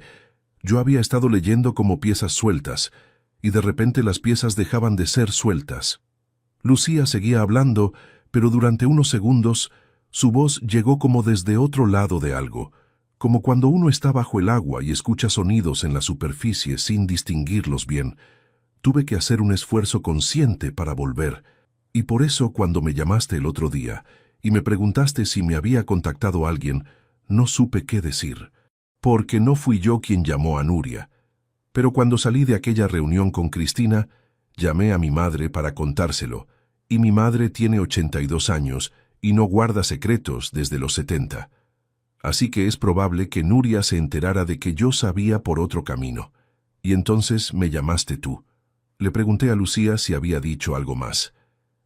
yo había estado leyendo como piezas sueltas, y de repente las piezas dejaban de ser sueltas. Lucía seguía hablando, pero durante unos segundos su voz llegó como desde otro lado de algo, como cuando uno está bajo el agua y escucha sonidos en la superficie sin distinguirlos bien. Tuve que hacer un esfuerzo consciente para volver, y por eso cuando me llamaste el otro día y me preguntaste si me había contactado alguien, no supe qué decir, porque no fui yo quien llamó a Nuria. Pero cuando salí de aquella reunión con Cristina, llamé a mi madre para contárselo, y mi madre tiene 82 años y no guarda secretos desde los 70. Así que es probable que Nuria se enterara de que yo sabía por otro camino. Y entonces me llamaste tú. Le pregunté a Lucía si había dicho algo más,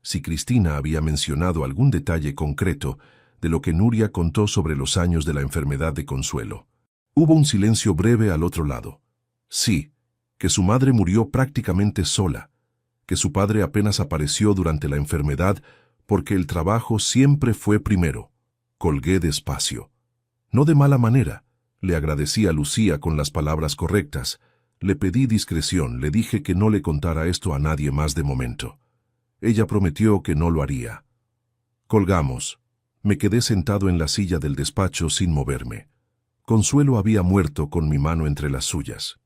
si Cristina había mencionado algún detalle concreto de lo que Nuria contó sobre los años de la enfermedad de Consuelo. Hubo un silencio breve al otro lado. Sí, que su madre murió prácticamente sola, que su padre apenas apareció durante la enfermedad porque el trabajo siempre fue primero. Colgué despacio. No de mala manera. Le agradecí a Lucía con las palabras correctas. Le pedí discreción, le dije que no le contara esto a nadie más de momento. Ella prometió que no lo haría. Colgamos. Me quedé sentado en la silla del despacho sin moverme. Consuelo había muerto con mi mano entre las suyas.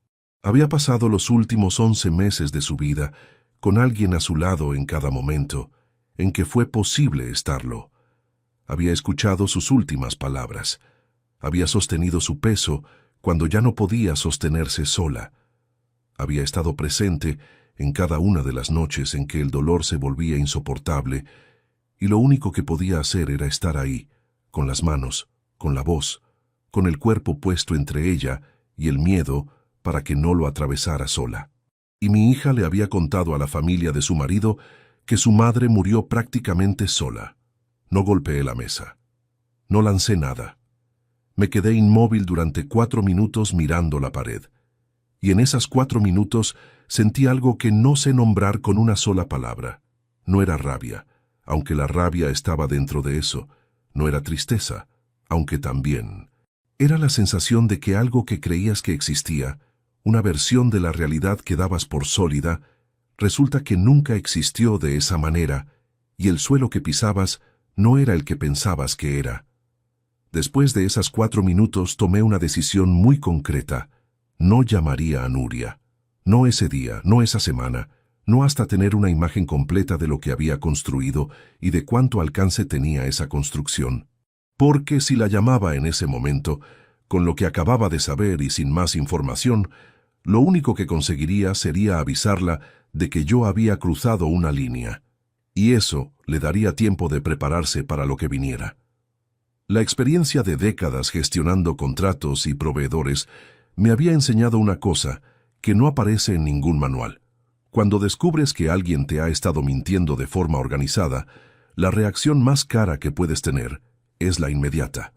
Había pasado los últimos 11 meses de su vida con alguien a su lado en cada momento, en que fue posible estarlo. Había escuchado sus últimas palabras. Había sostenido su peso cuando ya no podía sostenerse sola. Había estado presente en cada una de las noches en que el dolor se volvía insoportable, y lo único que podía hacer era estar ahí, con las manos, con la voz, con el cuerpo puesto entre ella y el miedo para que no lo atravesara sola. Y mi hija le había contado a la familia de su marido que su madre murió prácticamente sola. No golpeé la mesa. No lancé nada. Me quedé inmóvil durante 4 minutos mirando la pared. Y en esas 4 minutos sentí algo que no sé nombrar con una sola palabra. No era rabia, aunque la rabia estaba dentro de eso. No era tristeza, aunque también. Era la sensación de que algo que creías que existía, una versión de la realidad que dabas por sólida, resulta que nunca existió de esa manera, y el suelo que pisabas no era el que pensabas que era. Después de esas 4 minutos tomé una decisión muy concreta. No llamaría a Nuria. No ese día, no esa semana, no hasta tener una imagen completa de lo que había construido y de cuánto alcance tenía esa construcción. Porque si la llamaba en ese momento, con lo que acababa de saber y sin más información, lo único que conseguiría sería avisarla de que yo había cruzado una línea, y eso le daría tiempo de prepararse para lo que viniera. La experiencia de décadas gestionando contratos y proveedores me había enseñado una cosa que no aparece en ningún manual. Cuando descubres que alguien te ha estado mintiendo de forma organizada, la reacción más cara que puedes tener es la inmediata.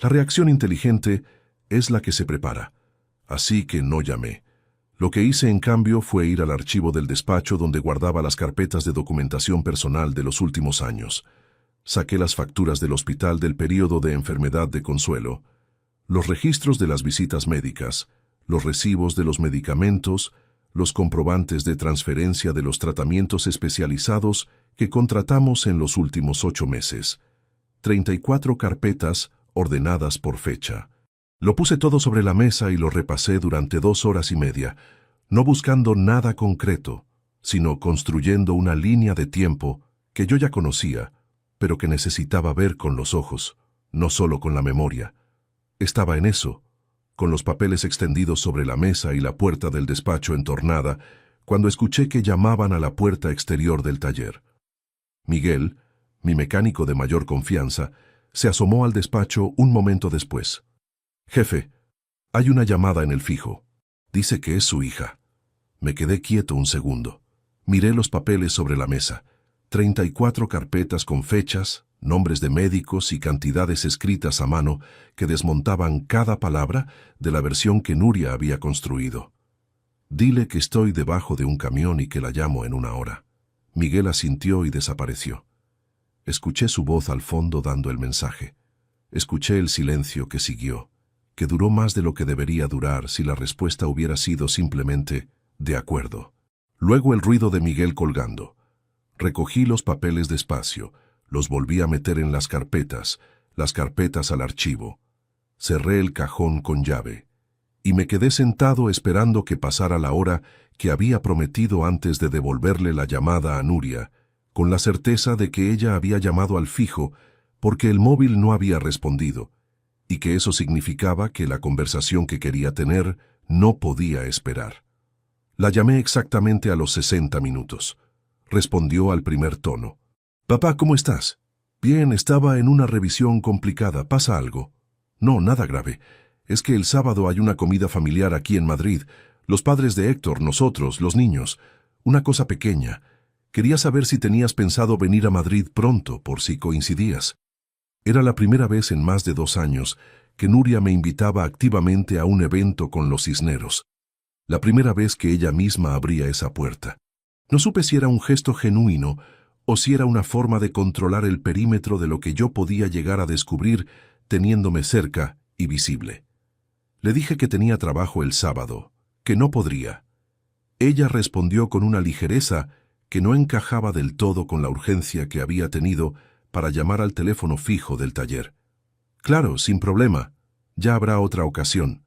La reacción inteligente es la que se prepara. Así que no llamé. Lo que hice, en cambio, fue ir al archivo del despacho donde guardaba las carpetas de documentación personal de los últimos años. Saqué las facturas del hospital del período de enfermedad de Consuelo, los registros de las visitas médicas, los recibos de los medicamentos, los comprobantes de transferencia de los tratamientos especializados que contratamos en los últimos 8 meses. 34 carpetas ordenadas por fecha. Lo puse todo sobre la mesa y lo repasé durante 2 horas y media, no buscando nada concreto, sino construyendo una línea de tiempo que yo ya conocía, pero que necesitaba ver con los ojos, no solo con la memoria. Estaba en eso, con los papeles extendidos sobre la mesa y la puerta del despacho entornada, cuando escuché que llamaban a la puerta exterior del taller. Miguel, mi mecánico de mayor confianza, se asomó al despacho un momento después. «Jefe, hay una llamada en el fijo. Dice que es su hija». Me quedé quieto un segundo. Miré los papeles sobre la mesa. 34 carpetas con fechas, nombres de médicos y cantidades escritas a mano que desmontaban cada palabra de la versión que Nuria había construido. «Dile que estoy debajo de un camión y que la llamo en 1 hora». Miguel asintió y desapareció. Escuché su voz al fondo dando el mensaje. Escuché el silencio que siguió, que duró más de lo que debería durar si la respuesta hubiera sido simplemente «de acuerdo». Luego el ruido de Miguel colgando. Recogí los papeles despacio, los volví a meter en las carpetas al archivo. Cerré el cajón con llave y me quedé sentado esperando que pasara la hora que había prometido antes de devolverle la llamada a Nuria, con la certeza de que ella había llamado al fijo porque el móvil no había respondido, y que eso significaba que la conversación que quería tener no podía esperar. La llamé exactamente a los 60 minutos. Respondió al primer tono. «Papá, ¿cómo estás?» «Bien, estaba en una revisión complicada. ¿Pasa algo?» «No, nada grave. Es que el sábado hay una comida familiar aquí en Madrid. Los padres de Héctor, nosotros, los niños. Una cosa pequeña. Quería saber si tenías pensado venir a Madrid pronto, por si coincidías». Era la primera vez en más de 2 años que Nuria me invitaba activamente a un evento con los Cisneros. La primera vez que ella misma abría esa puerta. No supe si era un gesto genuino o si era una forma de controlar el perímetro de lo que yo podía llegar a descubrir teniéndome cerca y visible. Le dije que tenía trabajo el sábado, que no podría. Ella respondió con una ligereza que no encajaba del todo con la urgencia que había tenido para llamar al teléfono fijo del taller. «Claro, sin problema. Ya habrá otra ocasión».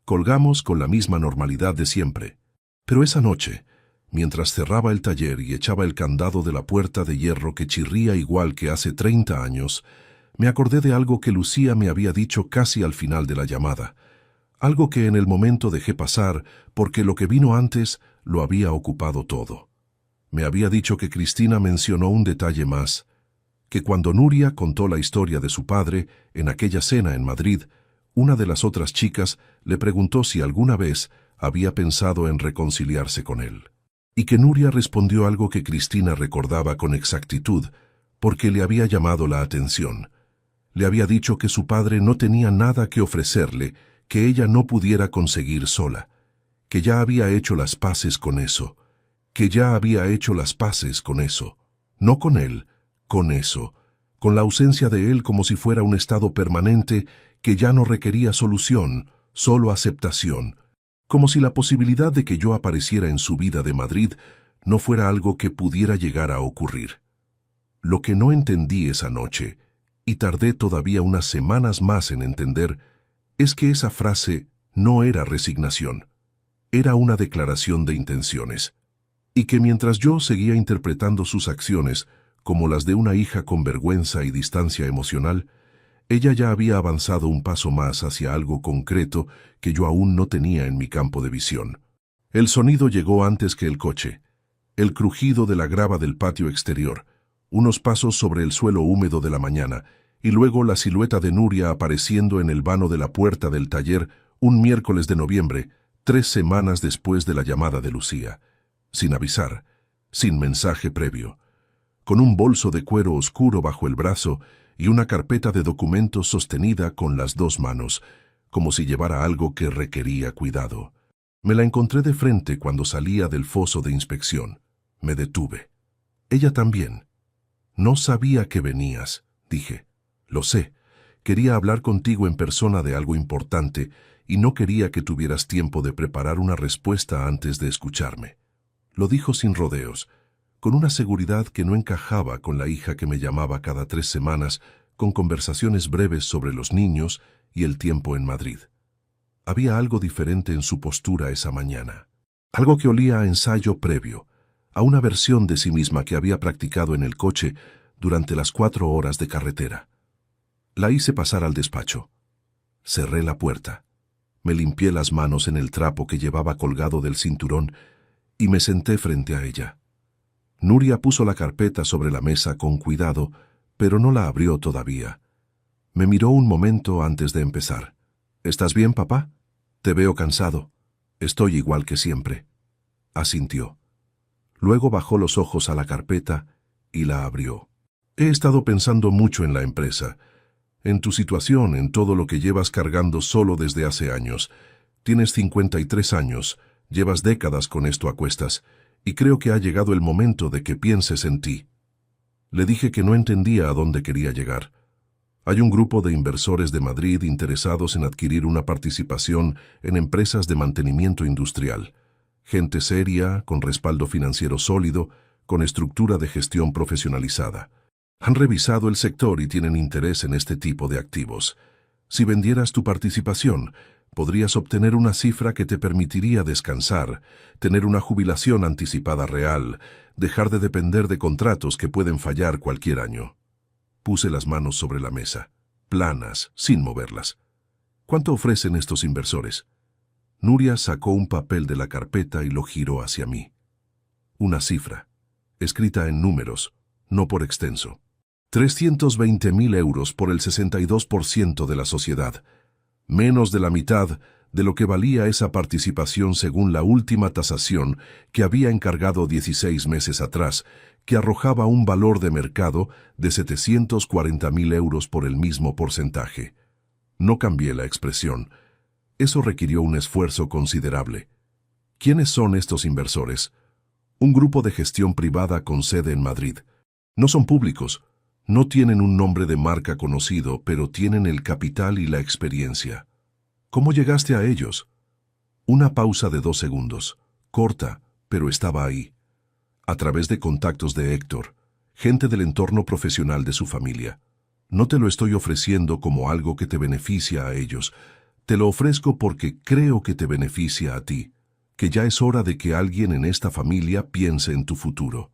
Colgamos con la misma normalidad de siempre. Pero esa noche, mientras cerraba el taller y echaba el candado de la puerta de hierro que chirría igual que hace 30 años, me acordé de algo que Lucía me había dicho casi al final de la llamada. Algo que en el momento dejé pasar porque lo que vino antes lo había ocupado todo. Me había dicho que Cristina mencionó un detalle más, que cuando Nuria contó la historia de su padre en aquella cena en Madrid, una de las otras chicas le preguntó si alguna vez había pensado en reconciliarse con él. Y que Nuria respondió algo que Cristina recordaba con exactitud, porque le había llamado la atención. Le había dicho que su padre no tenía nada que ofrecerle que ella no pudiera conseguir sola, que ya había hecho las paces con eso, no con él, con eso, con la ausencia de él como si fuera un estado permanente que ya no requería solución, solo aceptación, como si la posibilidad de que yo apareciera en su vida de Madrid no fuera algo que pudiera llegar a ocurrir. Lo que no entendí esa noche, y tardé todavía unas semanas más en entender, es que esa frase no era resignación, era una declaración de intenciones, y que mientras yo seguía interpretando sus acciones como las de una hija con vergüenza y distancia emocional, ella ya había avanzado un paso más hacia algo concreto que yo aún no tenía en mi campo de visión. El sonido llegó antes que el coche, el crujido de la grava del patio exterior, unos pasos sobre el suelo húmedo de la mañana, y luego la silueta de Nuria apareciendo en el vano de la puerta del taller un miércoles de noviembre, 3 semanas después de la llamada de Lucía, sin avisar, sin mensaje previo, con un bolso de cuero oscuro bajo el brazo y una carpeta de documentos sostenida con las 2 manos, como si llevara algo que requería cuidado. Me la encontré de frente cuando salía del foso de inspección. Me detuve. Ella también. No sabía que venías, dije. Lo sé. Quería hablar contigo en persona de algo importante y no quería que tuvieras tiempo de preparar una respuesta antes de escucharme. Lo dijo sin rodeos, con una seguridad que no encajaba con la hija que me llamaba cada 3 semanas con conversaciones breves sobre los niños y el tiempo en Madrid. Había algo diferente en su postura esa mañana, algo que olía a ensayo previo, a una versión de sí misma que había practicado en el coche durante las 4 horas de carretera. La hice pasar al despacho. Cerré la puerta. Me limpié las manos en el trapo que llevaba colgado del cinturón y me senté frente a ella. Nuria puso la carpeta sobre la mesa con cuidado, pero no la abrió todavía. Me miró un momento antes de empezar. «¿Estás bien, papá? Te veo cansado». «Estoy igual que siempre», asintió. Luego bajó los ojos a la carpeta y la abrió. «He estado pensando mucho en la empresa, en tu situación, en todo lo que llevas cargando solo desde hace años. Tienes 53 años, llevas décadas con esto a cuestas, y creo que ha llegado el momento de que pienses en ti». Le dije que no entendía a dónde quería llegar. Hay un grupo de inversores de Madrid interesados en adquirir una participación en empresas de mantenimiento industrial. Gente seria, con respaldo financiero sólido, con estructura de gestión profesionalizada. Han revisado el sector y tienen interés en este tipo de activos. Si vendieras tu participación, podrías obtener una cifra que te permitiría descansar, tener una jubilación anticipada real, dejar de depender de contratos que pueden fallar cualquier año. Puse las manos sobre la mesa, planas, sin moverlas. ¿Cuánto ofrecen estos inversores? Nuria sacó un papel de la carpeta y lo giró hacia mí. Una cifra, escrita en números, no por extenso. 320.000 euros por el 62% de la sociedad. Menos de la mitad de lo que valía esa participación según la última tasación que había encargado 16 meses atrás, que arrojaba un valor de mercado de 740.000 euros por el mismo porcentaje. No cambié la expresión. Eso requirió un esfuerzo considerable. ¿Quiénes son estos inversores? Un grupo de gestión privada con sede en Madrid. No son públicos, no tienen un nombre de marca conocido, pero tienen el capital y la experiencia. ¿Cómo llegaste a ellos? Una pausa de 2 segundos, corta, pero estaba ahí. A través de contactos de Héctor, gente del entorno profesional de su familia. No te lo estoy ofreciendo como algo que te beneficia a ellos. Te lo ofrezco porque creo que te beneficia a ti, que ya es hora de que alguien en esta familia piense en tu futuro.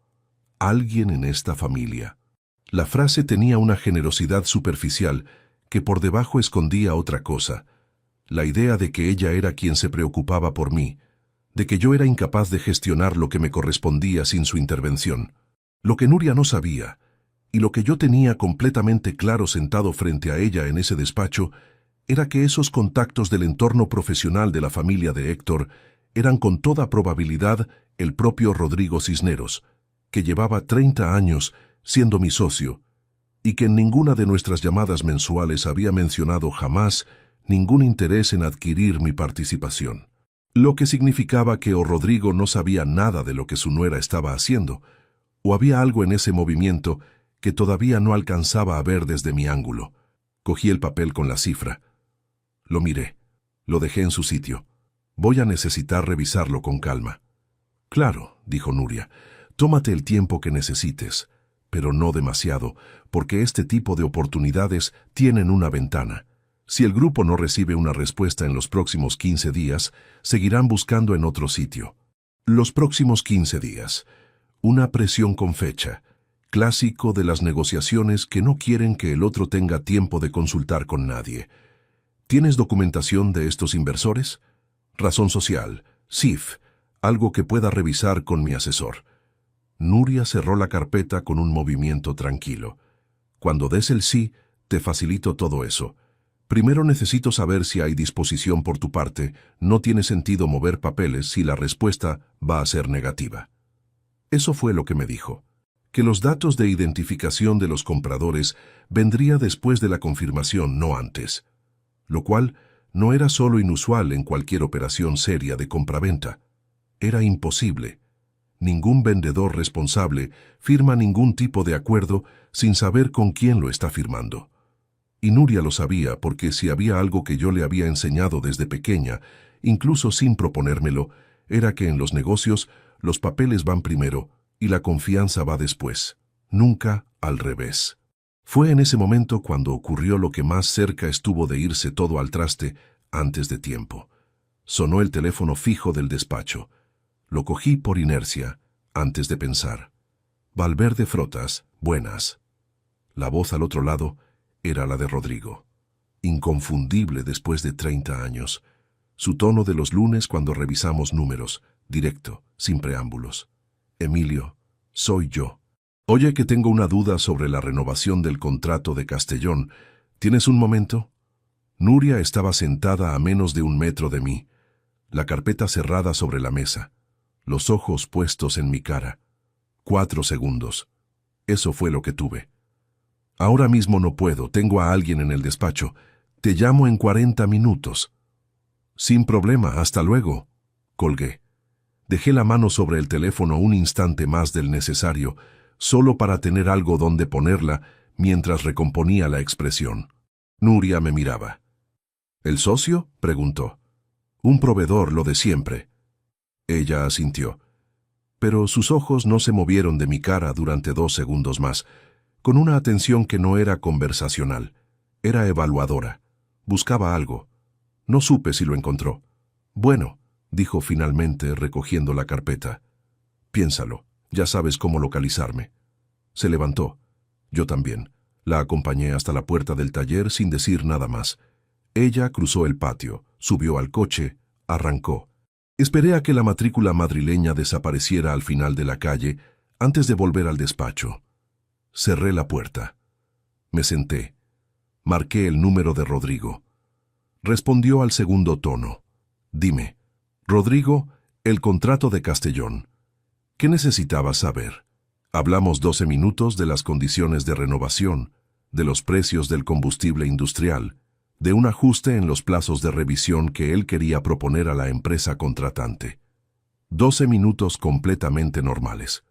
Alguien en esta familia. La frase tenía una generosidad superficial que por debajo escondía otra cosa. La idea de que ella era quien se preocupaba por mí, de que yo era incapaz de gestionar lo que me correspondía sin su intervención. Lo que Nuria no sabía, y lo que yo tenía completamente claro sentado frente a ella en ese despacho, era que esos contactos del entorno profesional de la familia de Héctor eran con toda probabilidad el propio Rodrigo Cisneros, que llevaba 30 años siendo mi socio, y que en ninguna de nuestras llamadas mensuales había mencionado jamás ningún interés en adquirir mi participación. Lo que significaba que o Rodrigo no sabía nada de lo que su nuera estaba haciendo, o había algo en ese movimiento que todavía no alcanzaba a ver desde mi ángulo. Cogí el papel con la cifra. Lo miré. Lo dejé en su sitio. Voy a necesitar revisarlo con calma. Claro, dijo Nuria, tómate el tiempo que necesites, pero no demasiado, porque este tipo de oportunidades tienen una ventana. Si el grupo no recibe una respuesta en los próximos 15 días, seguirán buscando en otro sitio. Los próximos 15 días. Una presión con fecha. Clásico de las negociaciones que no quieren que el otro tenga tiempo de consultar con nadie. ¿Tienes documentación de estos inversores? Razón social, CIF, algo que pueda revisar con mi asesor. Nuria cerró la carpeta con un movimiento tranquilo. Cuando des el sí, te facilito todo eso. Primero necesito saber si hay disposición por tu parte. No tiene sentido mover papeles si la respuesta va a ser negativa. Eso fue lo que me dijo. Que los datos de identificación de los compradores vendría después de la confirmación, no antes. Lo cual no era solo inusual en cualquier operación seria de compraventa. Era imposible. Ningún vendedor responsable firma ningún tipo de acuerdo sin saber con quién lo está firmando. Y Nuria lo sabía porque si había algo que yo le había enseñado desde pequeña, incluso sin proponérmelo, era que en los negocios los papeles van primero y la confianza va después, nunca al revés. Fue en ese momento cuando ocurrió lo que más cerca estuvo de irse todo al traste antes de tiempo. Sonó el teléfono fijo del despacho. Lo cogí por inercia, antes de pensar. Valverde Frotas, buenas. La voz al otro lado era la de Rodrigo. Inconfundible después de 30 años. Su tono de los lunes cuando revisamos números, directo, sin preámbulos. Emilio, soy yo. Oye, que tengo una duda sobre la renovación del contrato de Castellón. ¿Tienes un momento? Nuria estaba sentada a menos de 1 metro de mí, la carpeta cerrada sobre la mesa, los ojos puestos en mi cara. 4 segundos. Eso fue lo que tuve. Ahora mismo no puedo, tengo a alguien en el despacho. Te llamo en 40 minutos. Sin problema, hasta luego. Colgué. Dejé la mano sobre el teléfono un instante más del necesario, solo para tener algo donde ponerla mientras recomponía la expresión. Nuria me miraba. ¿El socio?, preguntó. Un proveedor, lo de siempre. Ella asintió. Pero sus ojos no se movieron de mi cara durante 2 segundos más, con una atención que no era conversacional, era evaluadora. Buscaba algo. No supe si lo encontró. Bueno, dijo finalmente recogiendo la carpeta. Piénsalo, ya sabes cómo localizarme. Se levantó. Yo también. La acompañé hasta la puerta del taller sin decir nada más. Ella cruzó el patio, subió al coche, arrancó. Esperé a que la matrícula madrileña desapareciera al final de la calle antes de volver al despacho. Cerré la puerta. Me senté. Marqué el número de Rodrigo. Respondió al segundo tono. Dime, Rodrigo, el contrato de Castellón. ¿Qué necesitabas saber? Hablamos 12 minutos de las condiciones de renovación, de los precios del combustible industrial, de un ajuste en los plazos de revisión que él quería proponer a la empresa contratante. 12 minutos completamente normales.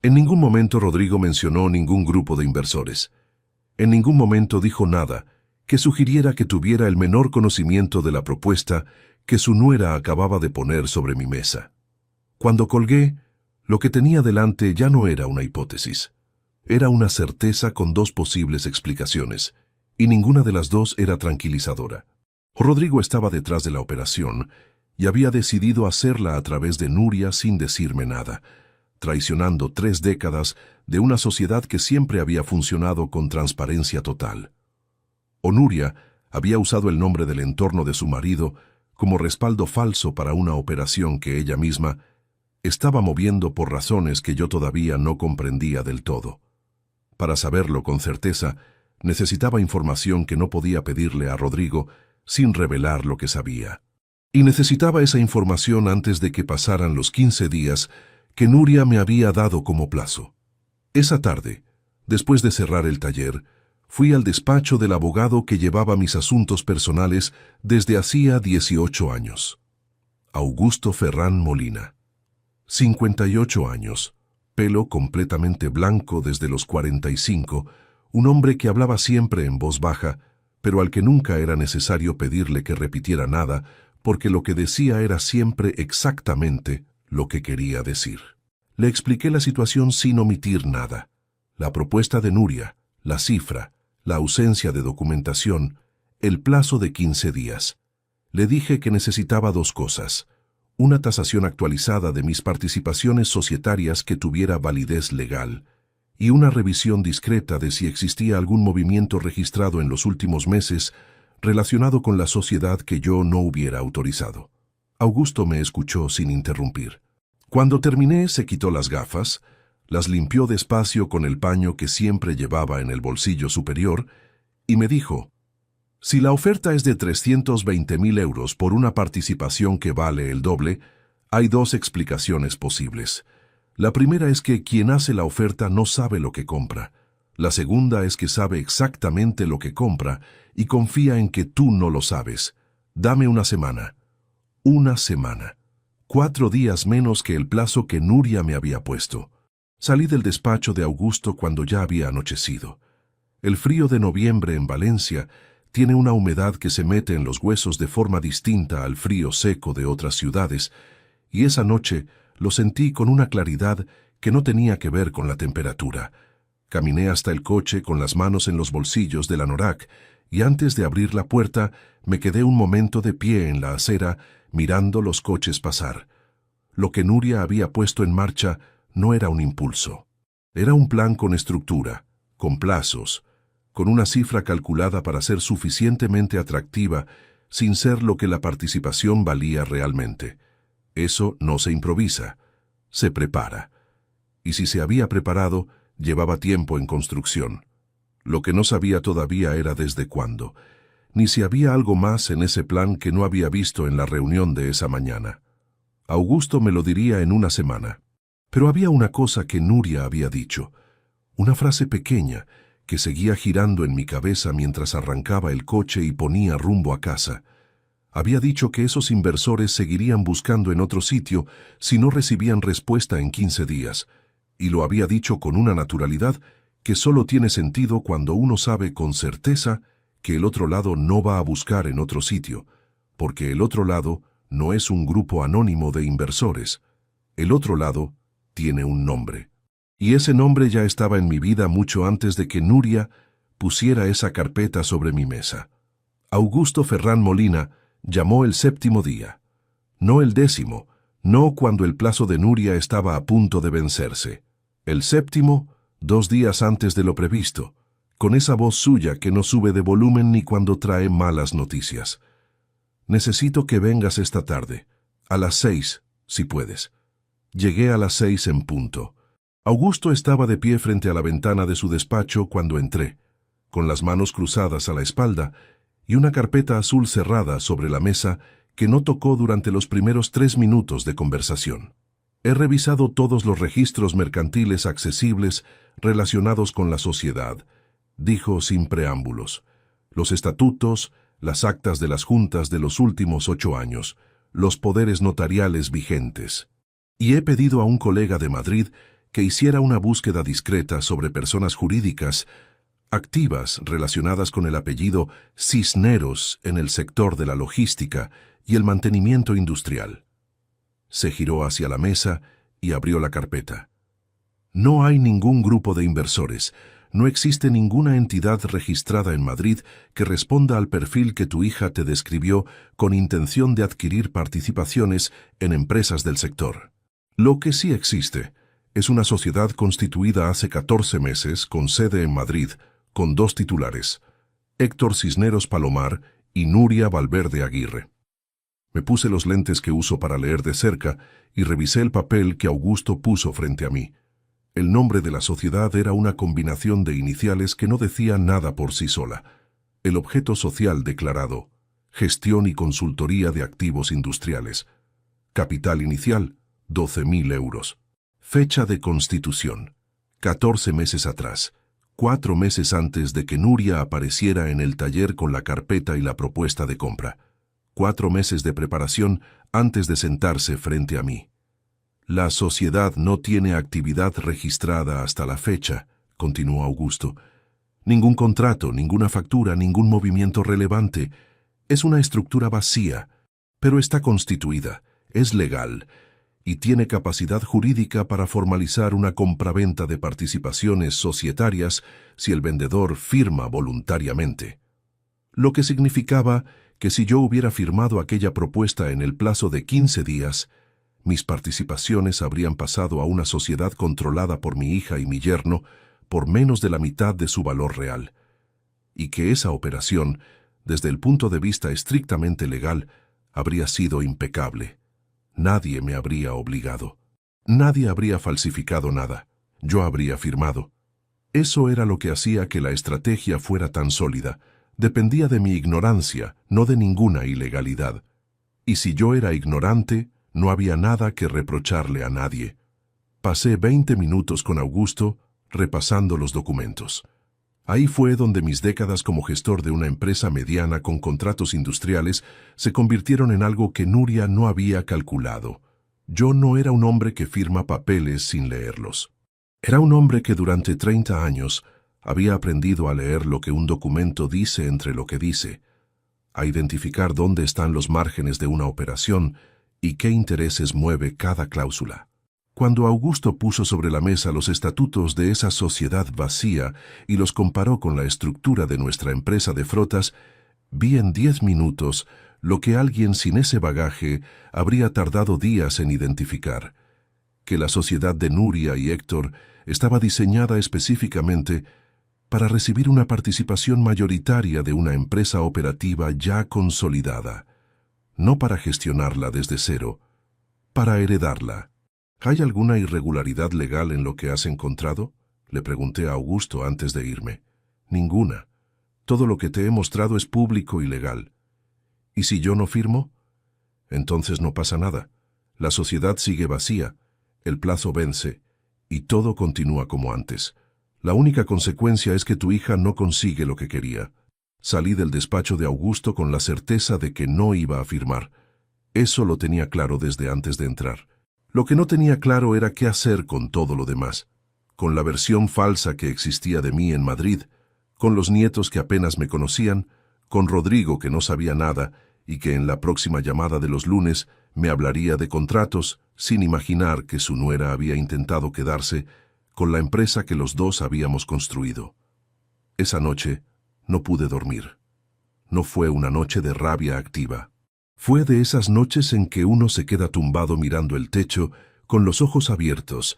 En ningún momento Rodrigo mencionó ningún grupo de inversores. En ningún momento dijo nada que sugiriera que tuviera el menor conocimiento de la propuesta que su nuera acababa de poner sobre mi mesa. Cuando colgué, lo que tenía delante ya no era una hipótesis. Era una certeza con 2 posibles explicaciones, y ninguna de las 2 era tranquilizadora. Rodrigo estaba detrás de la operación y había decidido hacerla a través de Nuria sin decirme nada, traicionando 3 décadas de una sociedad que siempre había funcionado con transparencia total. O Nuria Había usado el nombre del entorno de su marido como respaldo falso para una operación que ella misma estaba moviendo por razones que yo todavía no comprendía del todo. Para saberlo con certeza, necesitaba información que no podía pedirle a Rodrigo sin revelar lo que sabía. Y necesitaba esa información antes de que pasaran los 15 días que Nuria me había dado como plazo. Esa tarde, después de cerrar el taller, fui al despacho del abogado que llevaba mis asuntos personales desde hacía 18 años. Augusto Ferrán Molina. 58 años, pelo completamente blanco desde los 45, un hombre que hablaba siempre en voz baja, pero al que nunca era necesario pedirle que repitiera nada, porque lo que decía era siempre exactamente lo que quería decir. Le expliqué la situación sin omitir nada. La propuesta de Nuria, la cifra, la ausencia de documentación, el plazo de 15 días. Le dije que necesitaba dos cosas: una tasación actualizada de mis participaciones societarias que tuviera validez legal, y una revisión discreta de si existía algún movimiento registrado en los últimos meses relacionado con la sociedad que yo no hubiera autorizado. Augusto me escuchó sin interrumpir. Cuando terminé, se quitó las gafas, las limpió despacio con el paño que siempre llevaba en el bolsillo superior y me dijo: si la oferta es de 320.000 euros por una participación que vale el doble, hay dos explicaciones posibles. La primera es que quien hace la oferta no sabe lo que compra. La segunda es que sabe exactamente lo que compra y confía en que tú no lo sabes. Dame una semana. Una semana. 4 días menos que el plazo que Nuria me había puesto. Salí del despacho de Augusto cuando ya había anochecido. El frío de noviembre en Valencia tiene una humedad que se mete en los huesos de forma distinta al frío seco de otras ciudades, y esa noche lo sentí con una claridad que no tenía que ver con la temperatura. Caminé hasta el coche con las manos en los bolsillos del anorak, y antes de abrir la puerta me quedé un momento de pie en la acera mirando los coches pasar. Lo que Nuria había puesto en marcha no era un impulso. Era un plan con estructura, con plazos, con una cifra calculada para ser suficientemente atractiva sin ser lo que la participación valía realmente. Eso no se improvisa, se prepara. Y si se había preparado, llevaba tiempo en construcción. Lo que no sabía todavía era desde cuándo, ni si había algo más en ese plan que no había visto en la reunión de esa mañana. Augusto me lo diría en una semana. Pero había una cosa que Nuria había dicho, una frase pequeña que seguía girando en mi cabeza mientras arrancaba el coche y ponía rumbo a casa. Había dicho que esos inversores seguirían buscando en otro sitio si no recibían respuesta en 15 días, y lo había dicho con una naturalidad que solo tiene sentido cuando uno sabe con certeza que el otro lado no va a buscar en otro sitio, porque el otro lado no es un grupo anónimo de inversores. El otro lado tiene un nombre. Y ese nombre ya estaba en mi vida mucho antes de que Nuria pusiera esa carpeta sobre mi mesa. Augusto Ferrán Molina llamó el 7º día. No el 10º, no cuando el plazo de Nuria estaba a punto de vencerse. El 7º, 2 días antes de lo previsto, con esa voz suya que no sube de volumen ni cuando trae malas noticias. Necesito que vengas esta tarde, a las 6, si puedes. Llegué a las 6 en punto. Augusto estaba de pie frente a la ventana de su despacho cuando entré, con las manos cruzadas a la espalda y una carpeta azul cerrada sobre la mesa que no tocó durante los primeros 3 minutos de conversación. He revisado todos los registros mercantiles accesibles relacionados con la sociedad, dijo sin preámbulos. Los estatutos, las actas de las juntas de los últimos 8 años, los poderes notariales vigentes. Y he pedido a un colega de Madrid que hiciera una búsqueda discreta sobre personas jurídicas activas relacionadas con el apellido Cisneros en el sector de la logística y el mantenimiento industrial. Se giró hacia la mesa y abrió la carpeta. No hay ningún grupo de inversores, no existe ninguna entidad registrada en Madrid que responda al perfil que tu hija te describió con intención de adquirir participaciones en empresas del sector. Lo que sí existe es una sociedad constituida hace 14 meses con sede en Madrid, con 2 titulares, Héctor Cisneros Palomar y Nuria Valverde Aguirre. Me puse los lentes que uso para leer de cerca y revisé el papel que Augusto puso frente a mí. El nombre de la sociedad era una combinación de iniciales que no decía nada por sí sola. El objeto social declarado: gestión y consultoría de activos industriales. Capital inicial: 12.000 euros. Fecha de constitución: 14 meses atrás, 4 meses antes de que Nuria apareciera en el taller con la carpeta y la propuesta de compra. 4 meses de preparación antes de sentarse frente a mí. La sociedad no tiene actividad registrada hasta la fecha, continuó Augusto. Ningún contrato, ninguna factura, ningún movimiento relevante. Es una estructura vacía, pero está constituida, es legal y tiene capacidad jurídica para formalizar una compraventa de participaciones societarias si el vendedor firma voluntariamente. Lo que significaba que si yo hubiera firmado aquella propuesta en el plazo de 15 días, mis participaciones habrían pasado a una sociedad controlada por mi hija y mi yerno por menos de la mitad de su valor real, y que esa operación, desde el punto de vista estrictamente legal, habría sido impecable. Nadie me habría obligado. Nadie habría falsificado nada. Yo habría firmado. Eso era lo que hacía que la estrategia fuera tan sólida. Dependía de mi ignorancia, no de ninguna ilegalidad. Y si yo era ignorante, no había nada que reprocharle a nadie. Pasé 20 minutos con Augusto repasando los documentos. Ahí fue donde mis décadas como gestor de una empresa mediana con contratos industriales se convirtieron en algo que Nuria no había calculado. Yo no era un hombre que firma papeles sin leerlos. Era un hombre que durante 30 años había aprendido a leer lo que un documento dice entre lo que dice, a identificar dónde están los márgenes de una operación y qué intereses mueve cada cláusula. Cuando Augusto puso sobre la mesa los estatutos de esa sociedad vacía y los comparó con la estructura de nuestra empresa de frotas, vi en 10 minutos lo que alguien sin ese bagaje habría tardado días en identificar: que la sociedad de Nuria y Héctor estaba diseñada específicamente para recibir una participación mayoritaria de una empresa operativa ya consolidada, no para gestionarla desde cero, para heredarla. ¿Hay alguna irregularidad legal en lo que has encontrado?, le pregunté a Augusto antes de irme. Ninguna. Todo lo que te he mostrado es público y legal. ¿Y si yo no firmo? Entonces no pasa nada. La sociedad sigue vacía, el plazo vence, y todo continúa como antes. La única consecuencia es que tu hija no consigue lo que quería. Salí del despacho de Augusto con la certeza de que no iba a firmar. Eso lo tenía claro desde antes de entrar. Lo que no tenía claro era qué hacer con todo lo demás, con la versión falsa que existía de mí en Madrid, con los nietos que apenas me conocían, con Rodrigo que no sabía nada y que en la próxima llamada de los lunes me hablaría de contratos sin imaginar que su nuera había intentado quedarse con la empresa que los dos habíamos construido. Esa noche no pude dormir. No fue una noche de rabia activa. Fue de esas noches en que uno se queda tumbado mirando el techo, con los ojos abiertos,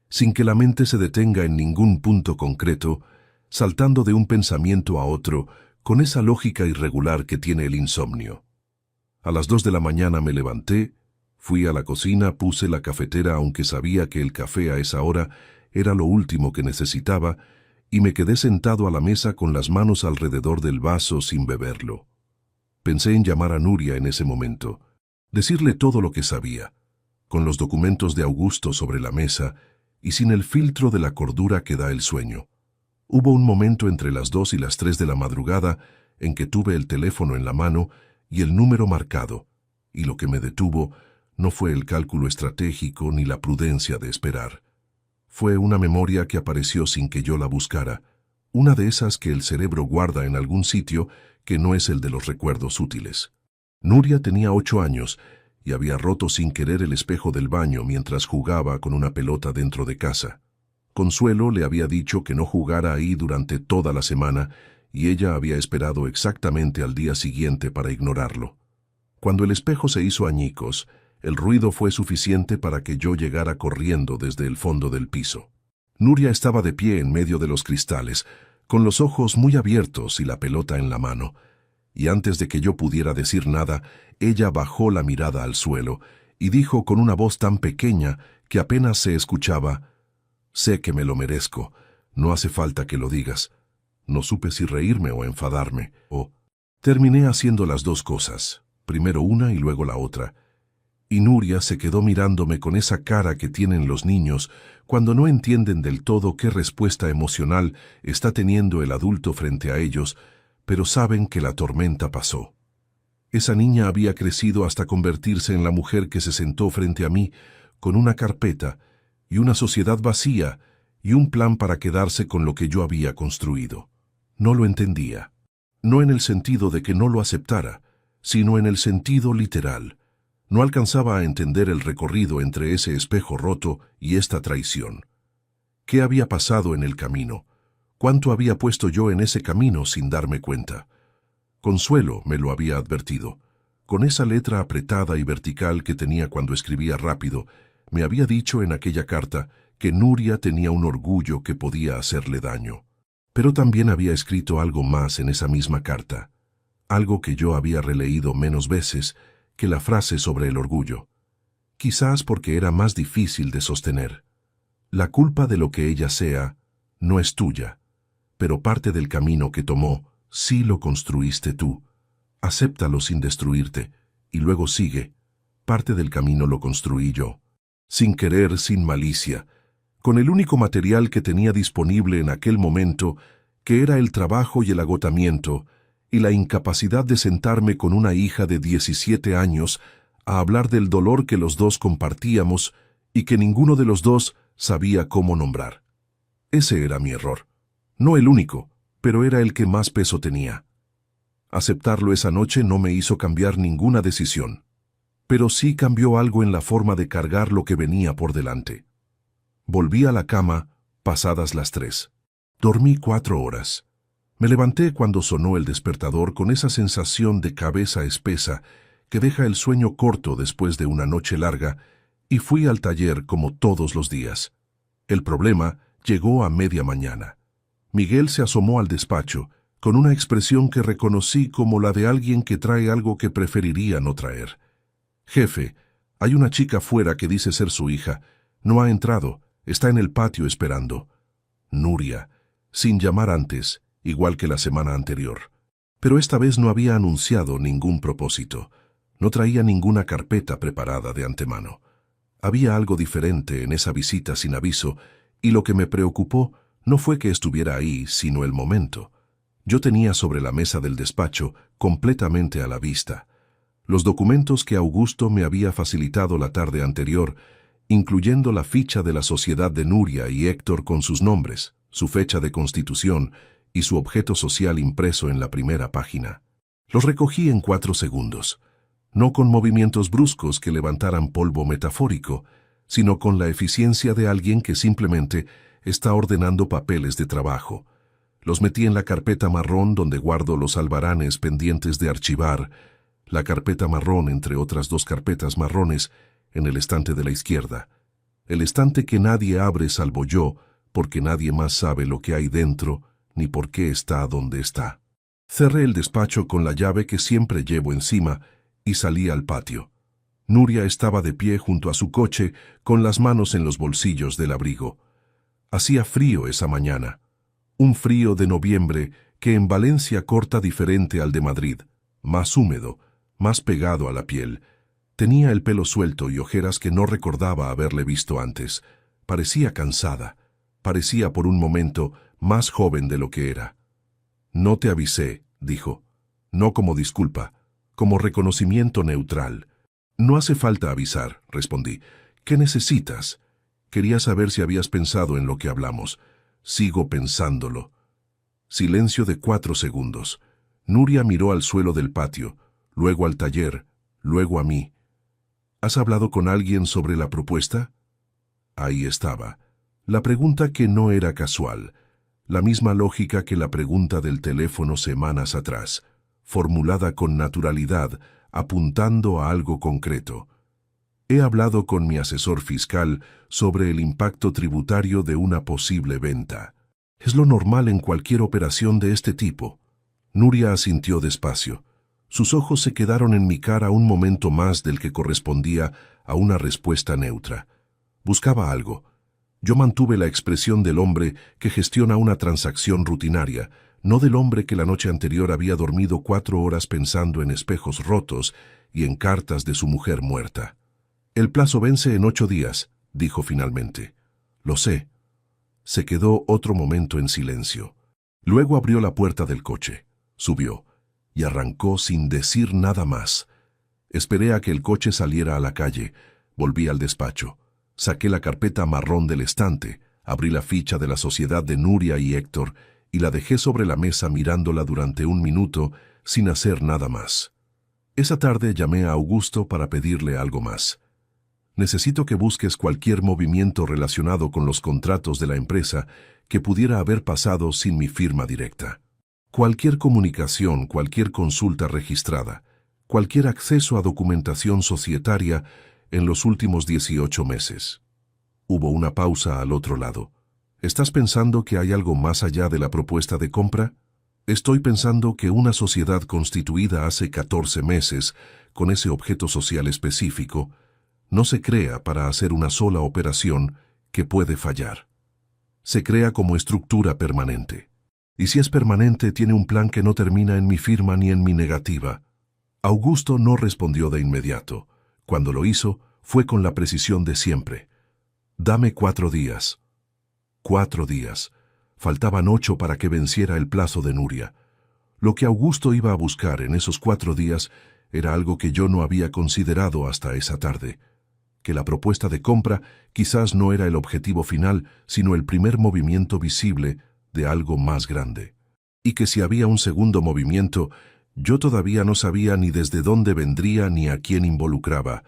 sin que la mente se detenga en ningún punto concreto, saltando de un pensamiento a otro, con esa lógica irregular que tiene el insomnio. A las 2 de la mañana me levanté, fui a la cocina, puse la cafetera aunque sabía que el café a esa hora era lo último que necesitaba, y me quedé sentado a la mesa con las manos alrededor del vaso sin beberlo. Pensé en llamar a Nuria en ese momento, decirle todo lo que sabía, con los documentos de Augusto sobre la mesa y sin el filtro de la cordura que da el sueño. Hubo un momento entre las 2 y las 3 de la madrugada en que tuve el teléfono en la mano y el número marcado, y lo que me detuvo no fue el cálculo estratégico ni la prudencia de esperar. Fue una memoria que apareció sin que yo la buscara, una de esas que el cerebro guarda en algún sitio que no es el de los recuerdos útiles. Nuria tenía 8 años y había roto sin querer el espejo del baño mientras jugaba con una pelota dentro de casa. Consuelo le había dicho que no jugara ahí durante toda la semana y ella había esperado exactamente al día siguiente para ignorarlo. Cuando el espejo se hizo añicos, el ruido fue suficiente para que yo llegara corriendo desde el fondo del piso. Nuria estaba de pie en medio de los cristales, con los ojos muy abiertos y la pelota en la mano, y antes de que yo pudiera decir nada, ella bajó la mirada al suelo y dijo con una voz tan pequeña que apenas se escuchaba: «Sé que me lo merezco, no hace falta que lo digas». No supe si reírme o enfadarme, terminé haciendo las dos cosas, primero una y luego la otra. Y Nuria se quedó mirándome con esa cara que tienen los niños cuando no entienden del todo qué respuesta emocional está teniendo el adulto frente a ellos, pero saben que la tormenta pasó. Esa niña había crecido hasta convertirse en la mujer que se sentó frente a mí con una carpeta y una sociedad vacía y un plan para quedarse con lo que yo había construido. No lo entendía, no en el sentido de que no lo aceptara, sino en el sentido literal. No alcanzaba a entender el recorrido entre ese espejo roto y esta traición. ¿Qué había pasado en el camino? ¿Cuánto había puesto yo en ese camino sin darme cuenta? Consuelo me lo había advertido. Con esa letra apretada y vertical que tenía cuando escribía rápido, me había dicho en aquella carta que Nuria tenía un orgullo que podía hacerle daño. Pero también había escrito algo más en esa misma carta, algo que yo había releído menos veces que la frase sobre el orgullo, quizás porque era más difícil de sostener. La culpa de lo que ella sea no es tuya, pero parte del camino que tomó sí lo construiste tú. Acéptalo sin destruirte, y luego sigue. Parte del camino lo construí yo, sin querer, sin malicia, con el único material que tenía disponible en aquel momento, que era el trabajo y el agotamiento, y la incapacidad de sentarme con una hija de 17 años a hablar del dolor que los dos compartíamos y que ninguno de los dos sabía cómo nombrar. Ese era mi error. No el único, pero era el que más peso tenía. Aceptarlo esa noche no me hizo cambiar ninguna decisión, pero sí cambió algo en la forma de cargar lo que venía por delante. Volví a la cama pasadas las 3. Dormí 4 horas. Me levanté cuando sonó el despertador con esa sensación de cabeza espesa que deja el sueño corto después de una noche larga, y fui al taller como todos los días. El problema llegó a media mañana. Miguel se asomó al despacho con una expresión que reconocí como la de alguien que trae algo que preferiría no traer. «Jefe, hay una chica fuera que dice ser su hija. No ha entrado, está en el patio esperando». Nuria, sin llamar antes, igual que la semana anterior. Pero esta vez no había anunciado ningún propósito. No traía ninguna carpeta preparada de antemano. Había algo diferente en esa visita sin aviso, y lo que me preocupó no fue que estuviera ahí, sino el momento. Yo tenía sobre la mesa del despacho, completamente a la vista, los documentos que Augusto me había facilitado la tarde anterior, incluyendo la ficha de la sociedad de Nuria y Héctor con sus nombres, su fecha de constitución y su objeto social impreso en la primera página. Los recogí en 4 segundos, no con movimientos bruscos que levantaran polvo metafórico, sino con la eficiencia de alguien que simplemente está ordenando papeles de trabajo. Los metí en la carpeta marrón donde guardo los albaranes pendientes de archivar, la carpeta marrón entre otras 2 carpetas marrones en el estante de la izquierda, el estante que nadie abre salvo yo, porque nadie más sabe lo que hay dentro ni por qué está donde está. Cerré el despacho con la llave que siempre llevo encima y salí al patio. Nuria estaba de pie junto a su coche con las manos en los bolsillos del abrigo. Hacía frío esa mañana, un frío de noviembre que en Valencia corta diferente al de Madrid, más húmedo, más pegado a la piel. Tenía el pelo suelto y ojeras que no recordaba haberle visto antes. Parecía cansada, parecía por un momento más joven de lo que era. «No te avisé», dijo. «No como disculpa, como reconocimiento neutral». «No hace falta avisar», respondí. «¿Qué necesitas?» «Quería saber si habías pensado en lo que hablamos». «Sigo pensándolo». Silencio de 4 segundos. Nuria miró al suelo del patio, luego al taller, luego a mí. «¿Has hablado con alguien sobre la propuesta?» Ahí estaba. La pregunta que no era casual. La misma lógica que la pregunta del teléfono semanas atrás, formulada con naturalidad, apuntando a algo concreto. He hablado con mi asesor fiscal sobre el impacto tributario de una posible venta. Es lo normal en cualquier operación de este tipo. Nuria asintió despacio. Sus ojos se quedaron en mi cara un momento más del que correspondía a una respuesta neutra. Buscaba algo. Yo mantuve la expresión del hombre que gestiona una transacción rutinaria, no del hombre que la noche anterior había dormido 4 horas pensando en espejos rotos y en cartas de su mujer muerta. «El plazo vence en 8 días», dijo finalmente. «Lo sé». Se quedó otro momento en silencio. Luego abrió la puerta del coche, subió y arrancó sin decir nada más. Esperé a que el coche saliera a la calle, volví al despacho. Saqué la carpeta marrón del estante, abrí la ficha de la sociedad de Nuria y Héctor y la dejé sobre la mesa mirándola durante 1 minuto sin hacer nada más. Esa tarde llamé a Augusto para pedirle algo más. «Necesito que busques cualquier movimiento relacionado con los contratos de la empresa que pudiera haber pasado sin mi firma directa. Cualquier comunicación, cualquier consulta registrada, cualquier acceso a documentación societaria en los últimos 18 meses. Hubo una pausa al otro lado. ¿Estás pensando que hay algo más allá de la propuesta de compra? Estoy pensando que una sociedad constituida hace 14 meses, con ese objeto social específico, no se crea para hacer una sola operación que puede fallar. Se crea como estructura permanente. Y si es permanente, tiene un plan que no termina en mi firma ni en mi negativa». Augusto no respondió de inmediato. Cuando lo hizo, fue con la precisión de siempre. «Dame 4 días». 4 días. Faltaban 8 para que venciera el plazo de Nuria. Lo que Augusto iba a buscar en esos 4 días era algo que yo no había considerado hasta esa tarde. Que la propuesta de compra quizás no era el objetivo final, sino el primer movimiento visible de algo más grande. Y que si había un segundo movimiento, yo todavía no sabía ni desde dónde vendría ni a quién involucraba.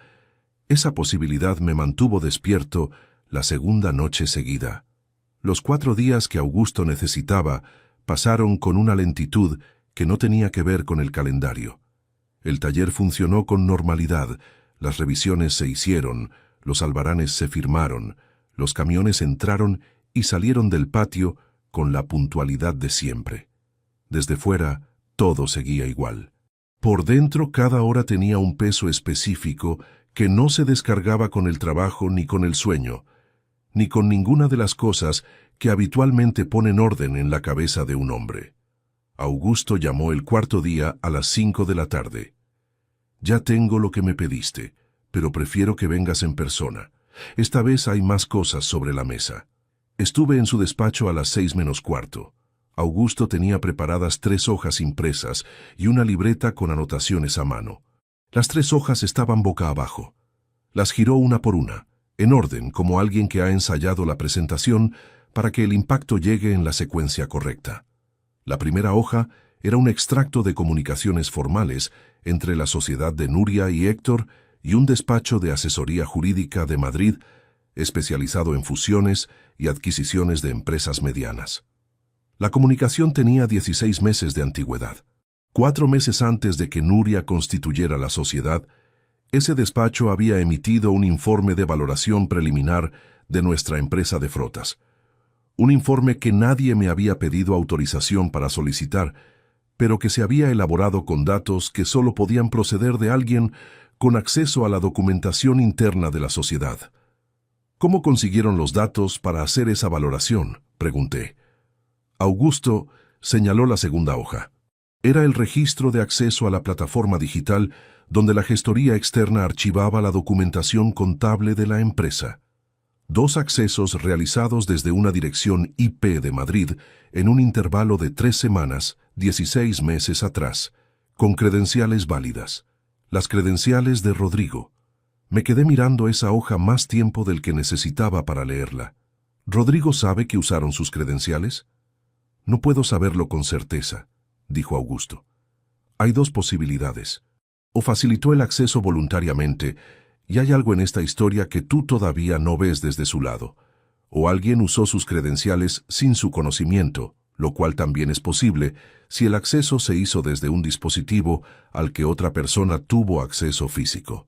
Esa posibilidad me mantuvo despierto la segunda noche seguida. Los 4 días que Augusto necesitaba pasaron con una lentitud que no tenía que ver con el calendario. El taller funcionó con normalidad, las revisiones se hicieron, los albaranes se firmaron, los camiones entraron y salieron del patio con la puntualidad de siempre. Desde fuera, todo seguía igual. Por dentro, cada hora tenía un peso específico que no se descargaba con el trabajo ni con el sueño, ni con ninguna de las cosas que habitualmente ponen orden en la cabeza de un hombre. Augusto llamó el 4.º día a las 5 de la tarde. «Ya tengo lo que me pediste, pero prefiero que vengas en persona. Esta vez hay más cosas sobre la mesa». Estuve en su despacho a las 6 menos cuarto. Augusto tenía preparadas 3 hojas impresas y una libreta con anotaciones a mano. Las 3 hojas estaban boca abajo. Las giró una por una, en orden, como alguien que ha ensayado la presentación para que el impacto llegue en la secuencia correcta. La primera hoja era un extracto de comunicaciones formales entre la sociedad de Nuria y Héctor y un despacho de asesoría jurídica de Madrid especializado en fusiones y adquisiciones de empresas medianas. La comunicación tenía 16 meses de antigüedad. 4 meses antes de que Nuria constituyera la sociedad, ese despacho había emitido un informe de valoración preliminar de nuestra empresa de frotas. Un informe que nadie me había pedido autorización para solicitar, pero que se había elaborado con datos que solo podían proceder de alguien con acceso a la documentación interna de la sociedad. «¿Cómo consiguieron los datos para hacer esa valoración?», pregunté. Augusto señaló la segunda hoja. Era el registro de acceso a la plataforma digital donde la gestoría externa archivaba la documentación contable de la empresa. 2 accesos realizados desde una dirección IP de Madrid en un intervalo de 3 semanas, 16 meses atrás, con credenciales válidas. Las credenciales de Rodrigo. Me quedé mirando esa hoja más tiempo del que necesitaba para leerla. ¿Rodrigo sabe que usaron sus credenciales? No puedo saberlo con certeza, dijo Augusto. Hay 2 posibilidades. O facilitó el acceso voluntariamente, y hay algo en esta historia que tú todavía no ves desde su lado. O alguien usó sus credenciales sin su conocimiento, lo cual también es posible si el acceso se hizo desde un dispositivo al que otra persona tuvo acceso físico.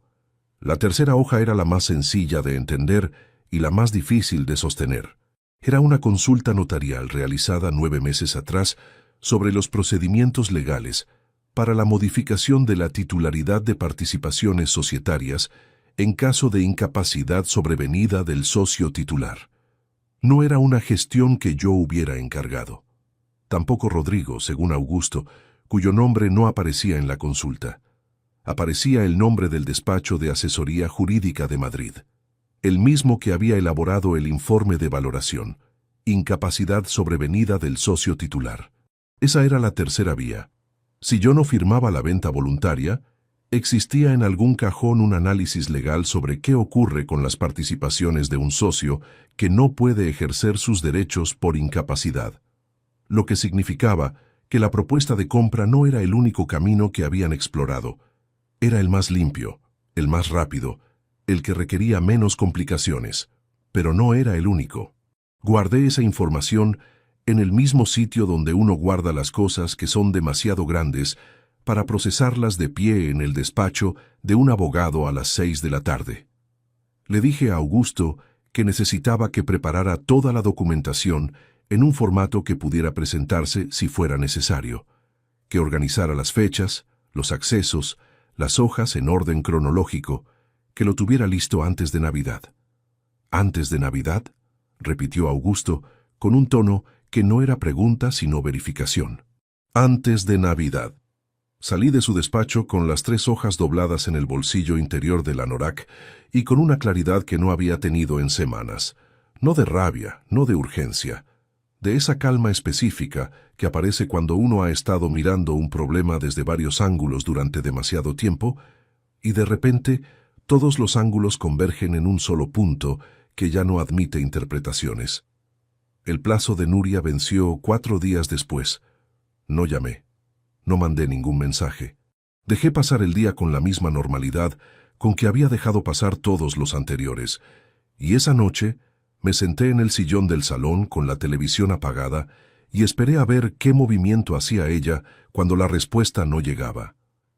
La tercera hoja era la más sencilla de entender y la más difícil de sostener. Era una consulta notarial realizada 9 meses atrás sobre los procedimientos legales para la modificación de la titularidad de participaciones societarias en caso de incapacidad sobrevenida del socio titular. No era una gestión que yo hubiera encargado. Tampoco Rodrigo, según Augusto, cuyo nombre no aparecía en la consulta. Aparecía el nombre del despacho de asesoría jurídica de Madrid, el mismo que había elaborado el informe de valoración, incapacidad sobrevenida del socio titular. Esa era la tercera vía. Si yo no firmaba la venta voluntaria, existía en algún cajón un análisis legal sobre qué ocurre con las participaciones de un socio que no puede ejercer sus derechos por incapacidad, lo que significaba que la propuesta de compra no era el único camino que habían explorado. Era el más limpio, el más rápido, el que requería menos complicaciones, pero no era el único. Guardé esa información en el mismo sitio donde uno guarda las cosas que son demasiado grandes para procesarlas de pie en el despacho de un abogado a las 6 de la tarde. Le dije a Augusto que necesitaba que preparara toda la documentación en un formato que pudiera presentarse si fuera necesario, que organizara las fechas, los accesos, las hojas en orden cronológico, que lo tuviera listo antes de Navidad. ¿Antes de Navidad?, repitió Augusto, con un tono que no era pregunta sino verificación. Antes de Navidad. Salí de su despacho con las 3 hojas dobladas en el bolsillo interior del anorak y con una claridad que no había tenido en semanas. No de rabia, no de urgencia, de esa calma específica que aparece cuando uno ha estado mirando un problema desde varios ángulos durante demasiado tiempo y de repente todos los ángulos convergen en un solo punto que ya no admite interpretaciones. El plazo de Nuria venció 4 días después. No llamé. No mandé ningún mensaje. Dejé pasar el día con la misma normalidad con que había dejado pasar todos los anteriores, y esa noche me senté en el sillón del salón con la televisión apagada y esperé a ver qué movimiento hacía ella cuando la respuesta no llegaba.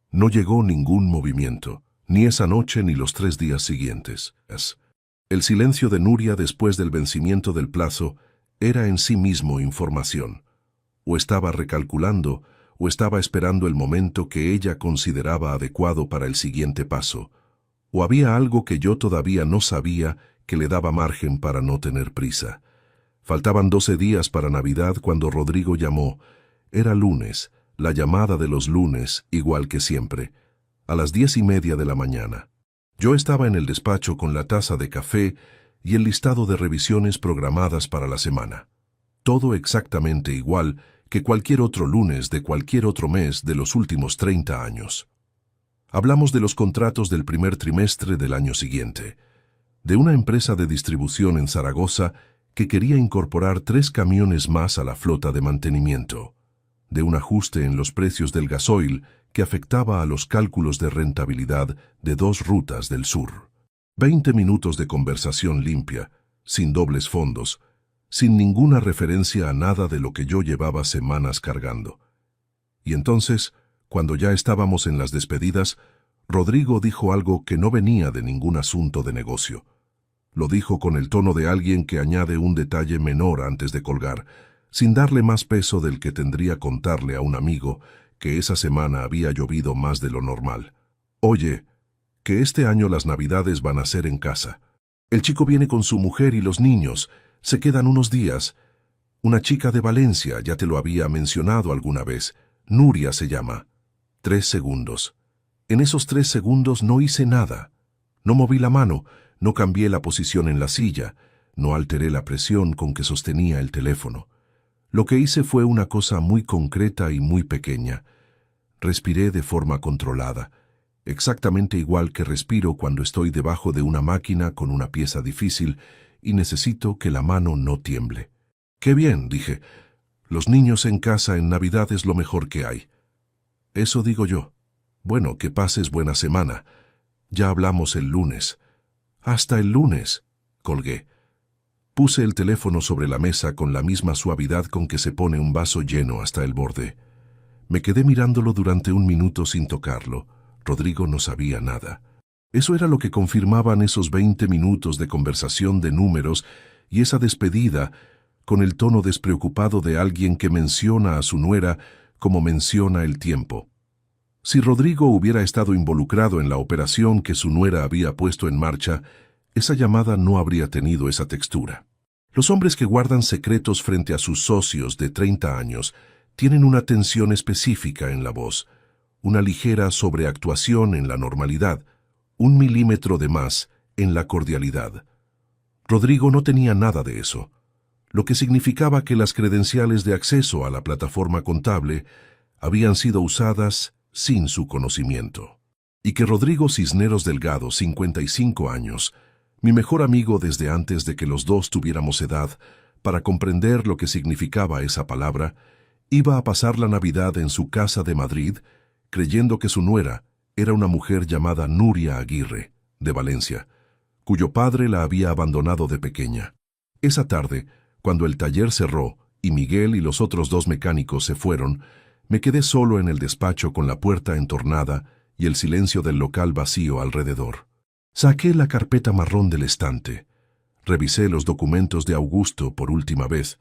No llegó ningún movimiento, ni esa noche ni los 3 días siguientes. El silencio de Nuria después del vencimiento del plazo era en sí mismo información. O estaba recalculando, o estaba esperando el momento que ella consideraba adecuado para el siguiente paso, o había algo que yo todavía no sabía que le daba margen para no tener prisa. Faltaban 12 días para Navidad cuando Rodrigo llamó. Era lunes, la llamada de los lunes, igual que siempre, a las 10:30 de la mañana. Yo estaba en el despacho con la taza de café y el listado de revisiones programadas para la semana. Todo exactamente igual que cualquier otro lunes de cualquier otro mes de los últimos 30 años. Hablamos de los contratos del primer trimestre del año siguiente, de una empresa de distribución en Zaragoza que quería incorporar 3 camiones más a la flota de mantenimiento, de un ajuste en los precios del gasoil que afectaba a los cálculos de rentabilidad de 2 rutas del sur. 20 minutos de conversación limpia, sin dobles fondos, sin ninguna referencia a nada de lo que yo llevaba semanas cargando. Y entonces, cuando ya estábamos en las despedidas, Rodrigo dijo algo que no venía de ningún asunto de negocio. Lo dijo con el tono de alguien que añade un detalle menor antes de colgar, sin darle más peso del que tendría contarle a un amigo que esa semana había llovido más de lo normal. Oye, que este año las Navidades van a ser en casa. El chico viene con su mujer y los niños, se quedan unos días. Una chica de Valencia, ya te lo había mencionado alguna vez. Nuria se llama. 3 segundos. En esos 3 segundos no hice nada. No moví la mano, no cambié la posición en la silla, no alteré la presión con que sostenía el teléfono. Lo que hice fue una cosa muy concreta y muy pequeña. Respiré de forma controlada, exactamente igual que respiro cuando estoy debajo de una máquina con una pieza difícil y necesito que la mano no tiemble. «Qué bien», dije. «Los niños en casa en Navidad es lo mejor que hay». «Eso digo yo». «Bueno, que pases buena semana. Ya hablamos el lunes». «Hasta el lunes», colgué. Puse el teléfono sobre la mesa con la misma suavidad con que se pone un vaso lleno hasta el borde. Me quedé mirándolo durante un minuto sin tocarlo. Rodrigo no sabía nada. Eso era lo que confirmaban esos 20 minutos de conversación de números y esa despedida, con el tono despreocupado de alguien que menciona a su nuera como menciona el tiempo. Si Rodrigo hubiera estado involucrado en la operación que su nuera había puesto en marcha, esa llamada no habría tenido esa textura. Los hombres que guardan secretos frente a sus socios de 30 años tienen una tensión específica en la voz, una ligera sobreactuación en la normalidad, 1 milímetro de más en la cordialidad. Rodrigo no tenía nada de eso, lo que significaba que las credenciales de acceso a la plataforma contable habían sido usadas sin su conocimiento. Y que Rodrigo Cisneros Delgado, 55 años, mi mejor amigo desde antes de que los dos tuviéramos edad para comprender lo que significaba esa palabra, iba a pasar la Navidad en su casa de Madrid, creyendo que su nuera era una mujer llamada Nuria Aguirre, de Valencia, cuyo padre la había abandonado de pequeña. Esa tarde, cuando el taller cerró y Miguel y los otros 2 mecánicos se fueron, me quedé solo en el despacho con la puerta entornada y el silencio del local vacío alrededor. Saqué la carpeta marrón del estante, revisé los documentos de Augusto por última vez,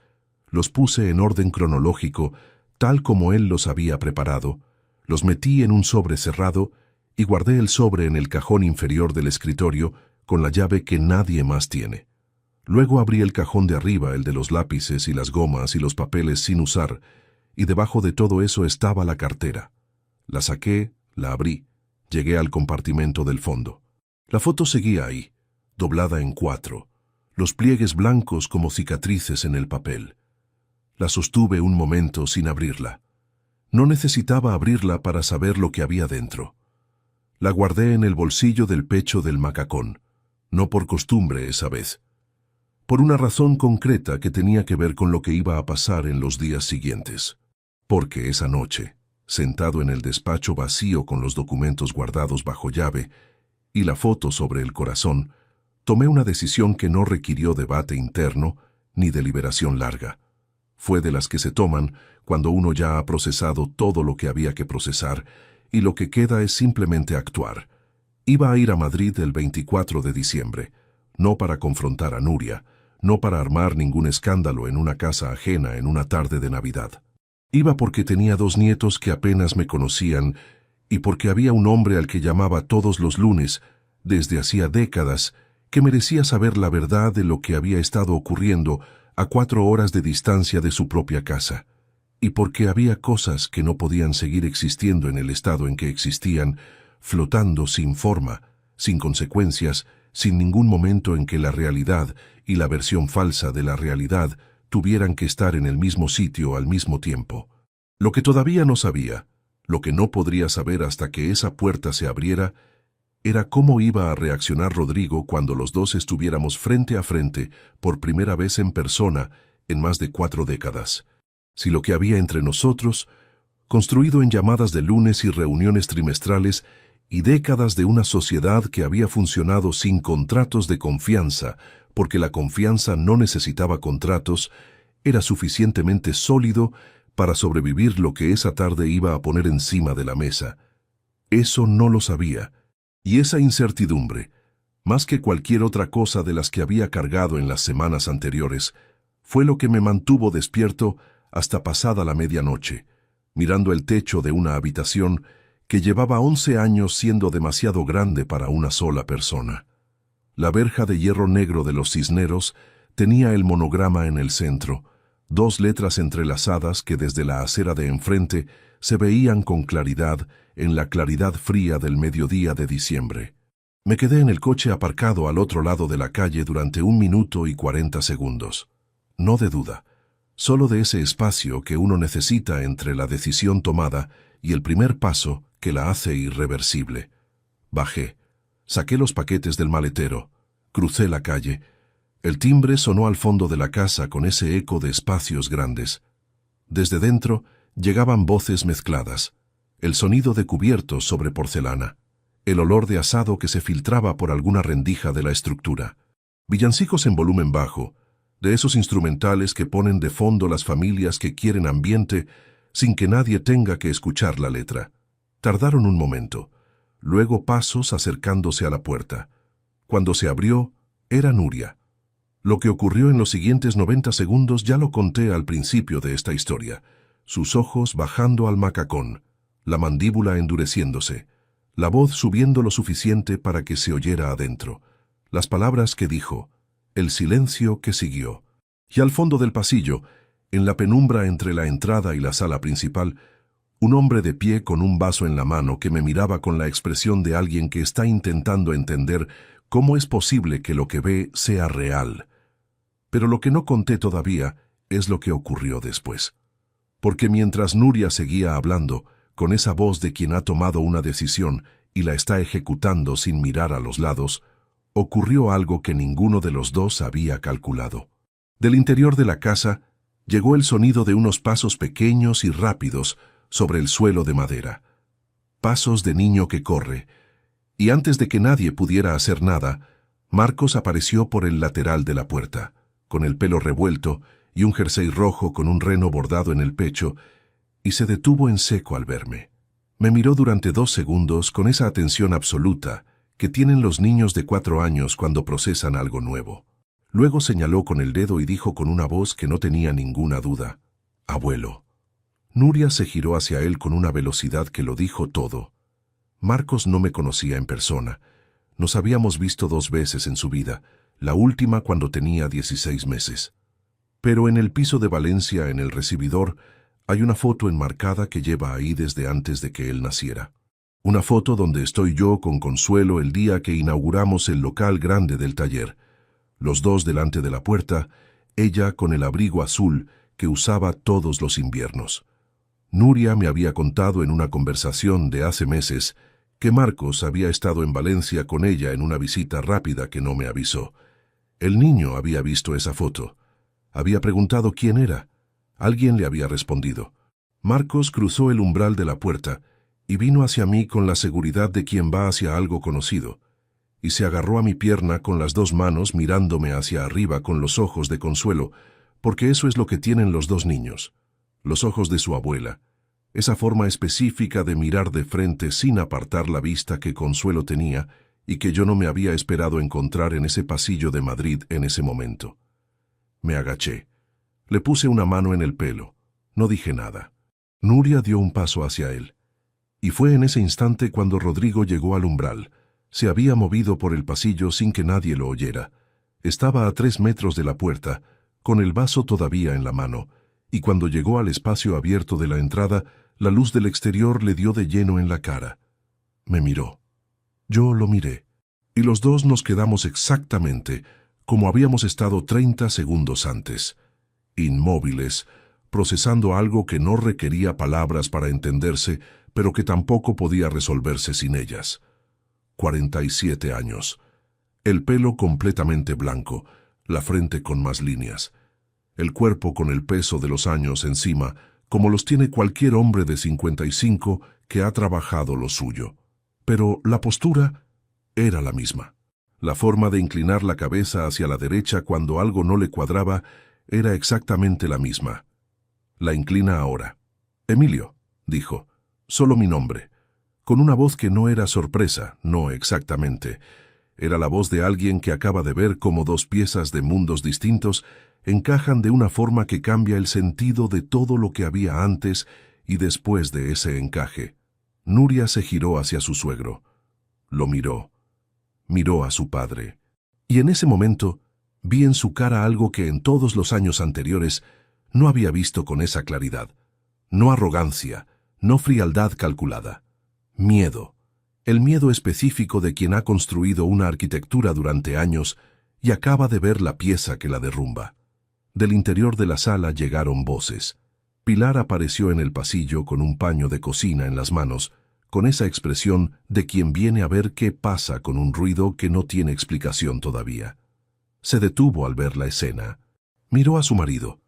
los puse en orden cronológico, tal como él los había preparado, los metí en un sobre cerrado y guardé el sobre en el cajón inferior del escritorio con la llave que nadie más tiene. Luego abrí el cajón de arriba, el de los lápices y las gomas y los papeles sin usar, y debajo de todo eso estaba la cartera. La saqué, la abrí, llegué al compartimento del fondo. La foto seguía ahí, doblada en 4, los pliegues blancos como cicatrices en el papel. La sostuve un momento sin abrirla. No necesitaba abrirla para saber lo que había dentro. La guardé en el bolsillo del pecho del macacón, no por costumbre esa vez. Por una razón concreta que tenía que ver con lo que iba a pasar en los días siguientes. Porque esa noche, sentado en el despacho vacío con los documentos guardados bajo llave y la foto sobre el corazón, tomé una decisión que no requirió debate interno ni deliberación larga. Fue de las que se toman cuando uno ya ha procesado todo lo que había que procesar y lo que queda es simplemente actuar. Iba a ir a Madrid el 24 de diciembre, no para confrontar a Nuria, no para armar ningún escándalo en una casa ajena en una tarde de Navidad. Iba porque tenía 2 nietos que apenas me conocían y porque había un hombre al que llamaba todos los lunes, desde hacía décadas, que merecía saber la verdad de lo que había estado ocurriendo a 4 horas de distancia de su propia casa, y porque había cosas que no podían seguir existiendo en el estado en que existían, flotando sin forma, sin consecuencias, sin ningún momento en que la realidad y la versión falsa de la realidad tuvieran que estar en el mismo sitio al mismo tiempo. Lo que todavía no sabía, lo que no podría saber hasta que esa puerta se abriera, era cómo iba a reaccionar Rodrigo cuando los dos estuviéramos frente a frente por primera vez en persona en más de 4 décadas. Si lo que había entre nosotros, construido en llamadas de lunes y reuniones trimestrales, y décadas de una sociedad que había funcionado sin contratos de confianza, porque la confianza no necesitaba contratos, era suficientemente sólido para sobrevivir lo que esa tarde iba a poner encima de la mesa. Eso no lo sabía, y esa incertidumbre, más que cualquier otra cosa de las que había cargado en las semanas anteriores, fue lo que me mantuvo despierto hasta pasada la medianoche, mirando el techo de una habitación que llevaba 11 años siendo demasiado grande para una sola persona. La verja de hierro negro de los Cisneros tenía el monograma en el centro, 2 letras entrelazadas que desde la acera de enfrente se veían con claridad en la claridad fría del mediodía de diciembre. Me quedé en el coche aparcado al otro lado de la calle durante 1 minuto y 40 segundos. No de duda, solo de ese espacio que uno necesita entre la decisión tomada y el primer paso que la hace irreversible. Bajé, saqué los paquetes del maletero, crucé la calle. El timbre sonó al fondo de la casa con ese eco de espacios grandes. Desde dentro llegaban voces mezcladas, el sonido de cubiertos sobre porcelana, el olor de asado que se filtraba por alguna rendija de la estructura. Villancicos en volumen bajo, de esos instrumentales que ponen de fondo las familias que quieren ambiente sin que nadie tenga que escuchar la letra. Tardaron un momento, luego pasos acercándose a la puerta. Cuando se abrió, era Nuria. Lo que ocurrió en los siguientes 90 segundos ya lo conté al principio de esta historia. Sus ojos bajando al macacón, la mandíbula endureciéndose, la voz subiendo lo suficiente para que se oyera adentro, las palabras que dijo, el silencio que siguió. Y al fondo del pasillo, en la penumbra entre la entrada y la sala principal, un hombre de pie con un vaso en la mano que me miraba con la expresión de alguien que está intentando entender cómo es posible que lo que ve sea real. Pero lo que no conté todavía es lo que ocurrió después. Porque mientras Nuria seguía hablando, con esa voz de quien ha tomado una decisión y la está ejecutando sin mirar a los lados, ocurrió algo que ninguno de los dos había calculado. Del interior de la casa llegó el sonido de unos pasos pequeños y rápidos sobre el suelo de madera. Pasos de niño que corre. Y antes de que nadie pudiera hacer nada, Marcos apareció por el lateral de la puerta, con el pelo revuelto y un jersey rojo con un reno bordado en el pecho, y se detuvo en seco al verme. Me miró durante 2 segundos con esa atención absoluta que tienen los niños de 4 años cuando procesan algo nuevo. Luego señaló con el dedo y dijo con una voz que no tenía ninguna duda, «Abuelo». Nuria se giró hacia él con una velocidad que lo dijo todo. Marcos no me conocía en persona. Nos habíamos visto 2 veces en su vida, la última cuando tenía 16 meses. Pero en el piso de Valencia, en el recibidor, hay una foto enmarcada que lleva ahí desde antes de que él naciera. Una foto donde estoy yo con Consuelo el día que inauguramos el local grande del taller. Los dos delante de la puerta, ella con el abrigo azul que usaba todos los inviernos. Nuria me había contado en una conversación de hace meses que Marcos había estado en Valencia con ella en una visita rápida que no me avisó. El niño había visto esa foto. Había preguntado quién era. Alguien le había respondido. Marcos cruzó el umbral de la puerta y vino hacia mí con la seguridad de quien va hacia algo conocido, y se agarró a mi pierna con las 2 manos mirándome hacia arriba con los ojos de Consuelo, porque eso es lo que tienen los 2 niños, los ojos de su abuela, esa forma específica de mirar de frente sin apartar la vista que Consuelo tenía y que yo no me había esperado encontrar en ese pasillo de Madrid en ese momento. Me agaché. Le puse una mano en el pelo. No dije nada. Nuria dio un paso hacia él. Y fue en ese instante cuando Rodrigo llegó al umbral. Se había movido por el pasillo sin que nadie lo oyera. Estaba a 3 metros de la puerta, con el vaso todavía en la mano, y cuando llegó al espacio abierto de la entrada, la luz del exterior le dio de lleno en la cara. Me miró. Yo lo miré. Y los dos nos quedamos exactamente como habíamos estado 30 segundos antes, inmóviles, procesando algo que no requería palabras para entenderse, pero que tampoco podía resolverse sin ellas. 47 años. El pelo completamente blanco, la frente con más líneas. El cuerpo con el peso de los años encima, como los tiene cualquier hombre de 55 que ha trabajado lo suyo. Pero la postura era la misma. La forma de inclinar la cabeza hacia la derecha cuando algo no le cuadraba era exactamente la misma. La inclina ahora. «Emilio», dijo, «solo mi nombre», con una voz que no era sorpresa, no exactamente. Era la voz de alguien que acaba de ver cómo 2 piezas de mundos distintos encajan de una forma que cambia el sentido de todo lo que había antes y después de ese encaje. Nuria se giró hacia su suegro. Lo miró. Miró a su padre. Y en ese momento vi en su cara algo que en todos los años anteriores no había visto con esa claridad. No arrogancia, no frialdad calculada. Miedo. El miedo específico de quien ha construido una arquitectura durante años y acaba de ver la pieza que la derrumba. Del interior de la sala llegaron voces. Pilar apareció en el pasillo con un paño de cocina en las manos, con esa expresión de quien viene a ver qué pasa con un ruido que no tiene explicación todavía. Se detuvo al ver la escena. Miró a su marido.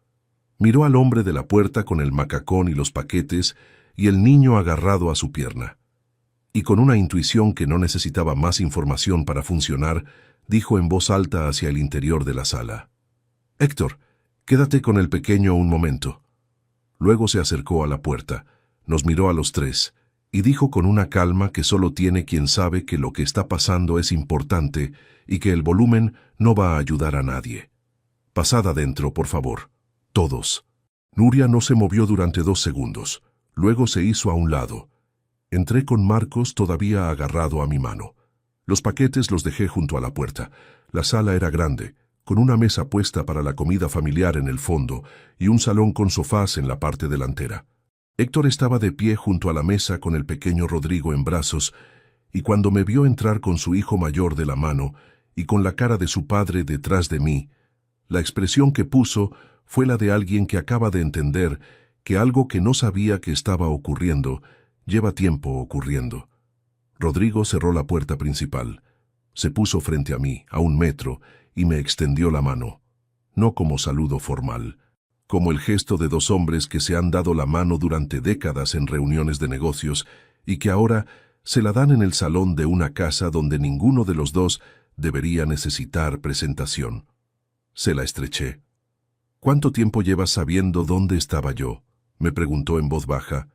Miró al hombre de la puerta con el macacón y los paquetes y el niño agarrado a su pierna. Y con una intuición que no necesitaba más información para funcionar, dijo en voz alta hacia el interior de la sala. «Héctor, quédate con el pequeño un momento». Luego se acercó a la puerta, nos miró a los 3 y dijo con una calma que solo tiene quien sabe que lo que está pasando es importante y que el volumen no va a ayudar a nadie. Pasad adentro, por favor. Todos. Nuria no se movió durante 2 segundos. Luego se hizo a un lado. Entré con Marcos todavía agarrado a mi mano. Los paquetes los dejé junto a la puerta. La sala era grande, con una mesa puesta para la comida familiar en el fondo y un salón con sofás en la parte delantera. Héctor estaba de pie junto a la mesa con el pequeño Rodrigo en brazos, y cuando me vio entrar con su hijo mayor de la mano y con la cara de su padre detrás de mí, la expresión que puso fue la de alguien que acaba de entender que algo que no sabía que estaba ocurriendo lleva tiempo ocurriendo. Rodrigo cerró la puerta principal. Se puso frente a mí, a 1 metro, y me extendió la mano. No como saludo formal, como el gesto de 2 hombres que se han dado la mano durante décadas en reuniones de negocios y que ahora se la dan en el salón de una casa donde ninguno de los dos debería necesitar presentación. Se la estreché. «¿Cuánto tiempo llevas sabiendo dónde estaba yo?», me preguntó en voz baja.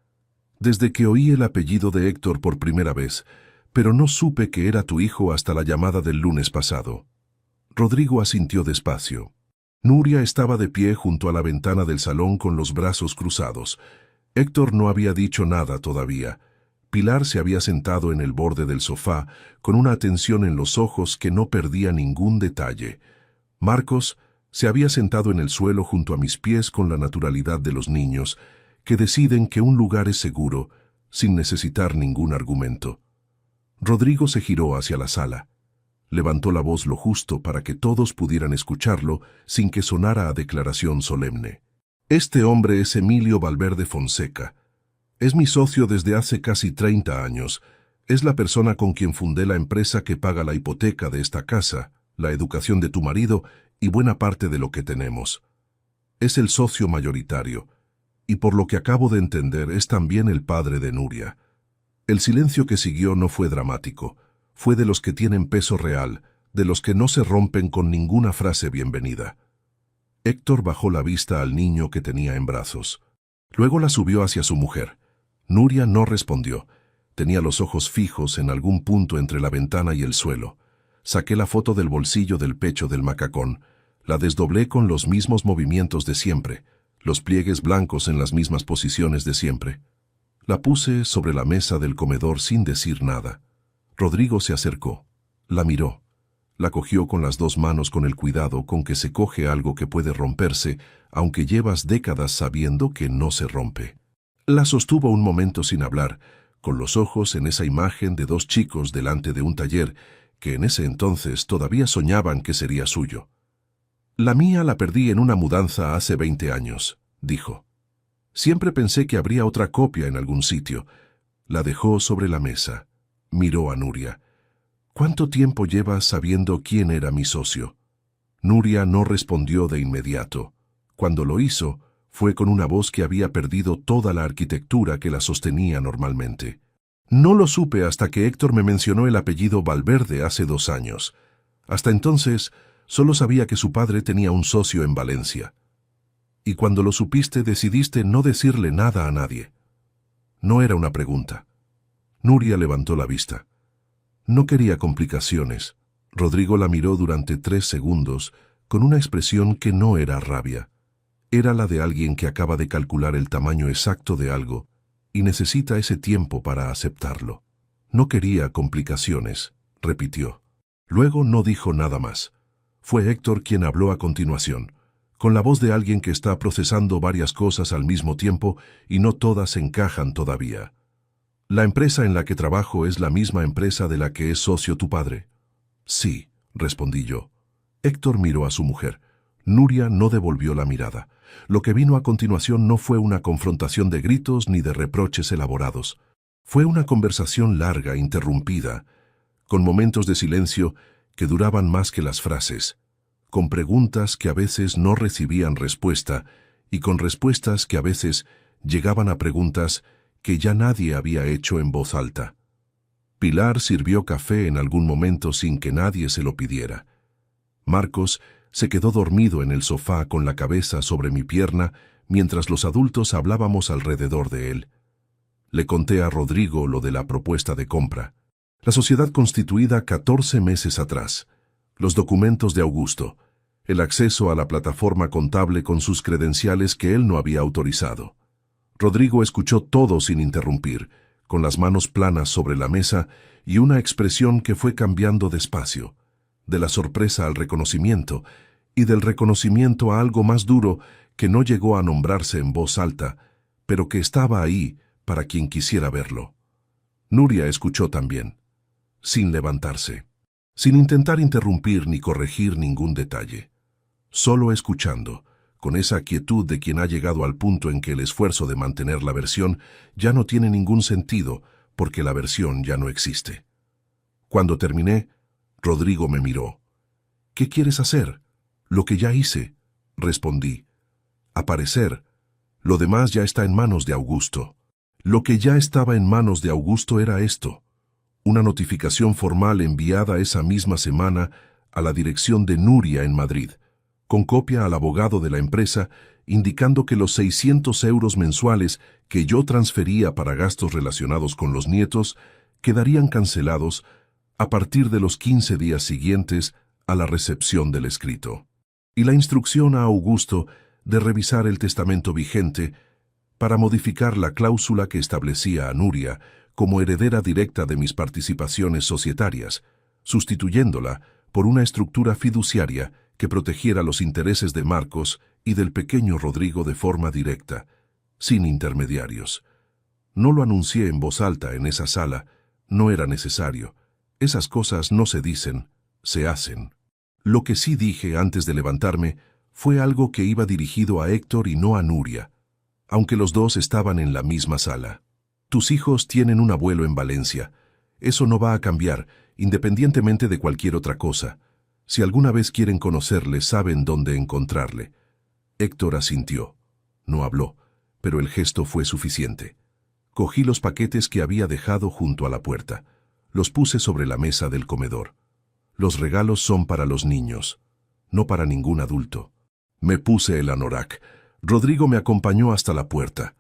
«Desde que oí el apellido de Héctor por primera vez, pero no supe que era tu hijo hasta la llamada del lunes pasado». Rodrigo asintió despacio. Nuria estaba de pie junto a la ventana del salón con los brazos cruzados. Héctor no había dicho nada todavía. Pilar se había sentado en el borde del sofá, con una atención en los ojos que no perdía ningún detalle. Marcos se había sentado en el suelo junto a mis pies con la naturalidad de los niños, que deciden que un lugar es seguro, sin necesitar ningún argumento. Rodrigo se giró hacia la sala. Levantó la voz lo justo para que todos pudieran escucharlo sin que sonara a declaración solemne. «Este hombre es Emilio Valverde Fonseca. Es mi socio desde hace casi 30 años. Es la persona con quien fundé la empresa que paga la hipoteca de esta casa, la educación de tu marido y buena parte de lo que tenemos. Es el socio mayoritario, y por lo que acabo de entender es también el padre de Nuria». El silencio que siguió no fue dramático. Fue de los que tienen peso real, de los que no se rompen con ninguna frase bienvenida. Héctor bajó la vista al niño que tenía en brazos. Luego la subió hacia su mujer. Nuria no respondió. Tenía los ojos fijos en algún punto entre la ventana y el suelo. Saqué la foto del bolsillo del pecho del macacón. La desdoblé con los mismos movimientos de siempre, los pliegues blancos en las mismas posiciones de siempre. La puse sobre la mesa del comedor sin decir nada. Rodrigo se acercó, la miró, la cogió con las 2 manos con el cuidado con que se coge algo que puede romperse, aunque llevas décadas sabiendo que no se rompe. La sostuvo un momento sin hablar, con los ojos en esa imagen de 2 chicos delante de un taller que en ese entonces todavía soñaban que sería suyo. «La mía la perdí en una mudanza hace 20 años», dijo. «Siempre pensé que habría otra copia en algún sitio». La dejó sobre la mesa. Miró a Nuria. «¿Cuánto tiempo llevas sabiendo quién era mi socio?». Nuria no respondió de inmediato. Cuando lo hizo, fue con una voz que había perdido toda la arquitectura que la sostenía normalmente. «No lo supe hasta que Héctor me mencionó el apellido Valverde hace 2 años. Hasta entonces, solo sabía que su padre tenía un socio en Valencia. Y cuando lo supiste, decidiste no decirle nada a nadie». No era una pregunta. Nuria levantó la vista. No quería complicaciones. Rodrigo la miró durante 3 segundos, con una expresión que no era rabia. Era la de alguien que acaba de calcular el tamaño exacto de algo y necesita ese tiempo para aceptarlo. «No quería complicaciones», repitió. Luego no dijo nada más. Fue Héctor quien habló a continuación, con la voz de alguien que está procesando varias cosas al mismo tiempo y no todas encajan todavía. «¿La empresa en la que trabajo es la misma empresa de la que es socio tu padre?». «Sí», respondí yo. Héctor miró a su mujer. Nuria no devolvió la mirada. Lo que vino a continuación no fue una confrontación de gritos ni de reproches elaborados. Fue una conversación larga, interrumpida, con momentos de silencio que duraban más que las frases, con preguntas que a veces no recibían respuesta y con respuestas que a veces llegaban a preguntas que ya nadie había hecho en voz alta. Pilar sirvió café en algún momento sin que nadie se lo pidiera. Marcos se quedó dormido en el sofá con la cabeza sobre mi pierna mientras los adultos hablábamos alrededor de él. Le conté a Rodrigo lo de la propuesta de compra, la sociedad constituida 14 meses atrás, los documentos de Augusto, el acceso a la plataforma contable con sus credenciales que él no había autorizado. Rodrigo escuchó todo sin interrumpir, con las manos planas sobre la mesa y una expresión que fue cambiando despacio, de la sorpresa al reconocimiento, y del reconocimiento a algo más duro que no llegó a nombrarse en voz alta, pero que estaba ahí para quien quisiera verlo. Nuria escuchó también, sin levantarse, sin intentar interrumpir ni corregir ningún detalle, solo escuchando, con esa quietud de quien ha llegado al punto en que el esfuerzo de mantener la versión ya no tiene ningún sentido porque la versión ya no existe. Cuando terminé, Rodrigo me miró. «¿Qué quieres hacer?» «Lo que ya hice», respondí. «Aparecer. Lo demás ya está en manos de Augusto». Lo que ya estaba en manos de Augusto era esto: una notificación formal enviada esa misma semana a la dirección de Nuria en Madrid, con copia al abogado de la empresa, indicando que los 600 euros mensuales que yo transfería para gastos relacionados con los nietos quedarían cancelados a partir de los 15 días siguientes a la recepción del escrito. Y la instrucción a Augusto de revisar el testamento vigente para modificar la cláusula que establecía a Nuria como heredera directa de mis participaciones societarias, sustituyéndola por una estructura fiduciaria que protegiera los intereses de Marcos y del pequeño Rodrigo de forma directa, sin intermediarios. No lo anuncié en voz alta en esa sala, no era necesario. Esas cosas no se dicen, se hacen. Lo que sí dije antes de levantarme fue algo que iba dirigido a Héctor y no a Nuria, aunque los dos estaban en la misma sala. Tus hijos tienen un abuelo en Valencia. Eso no va a cambiar, independientemente de cualquier otra cosa. Si alguna vez quieren conocerle, saben dónde encontrarle. Héctor asintió. No habló, pero el gesto fue suficiente. Cogí los paquetes que había dejado junto a la puerta. Los puse sobre la mesa del comedor. Los regalos son para los niños, no para ningún adulto. Me puse el anorak. Rodrigo me acompañó hasta la puerta.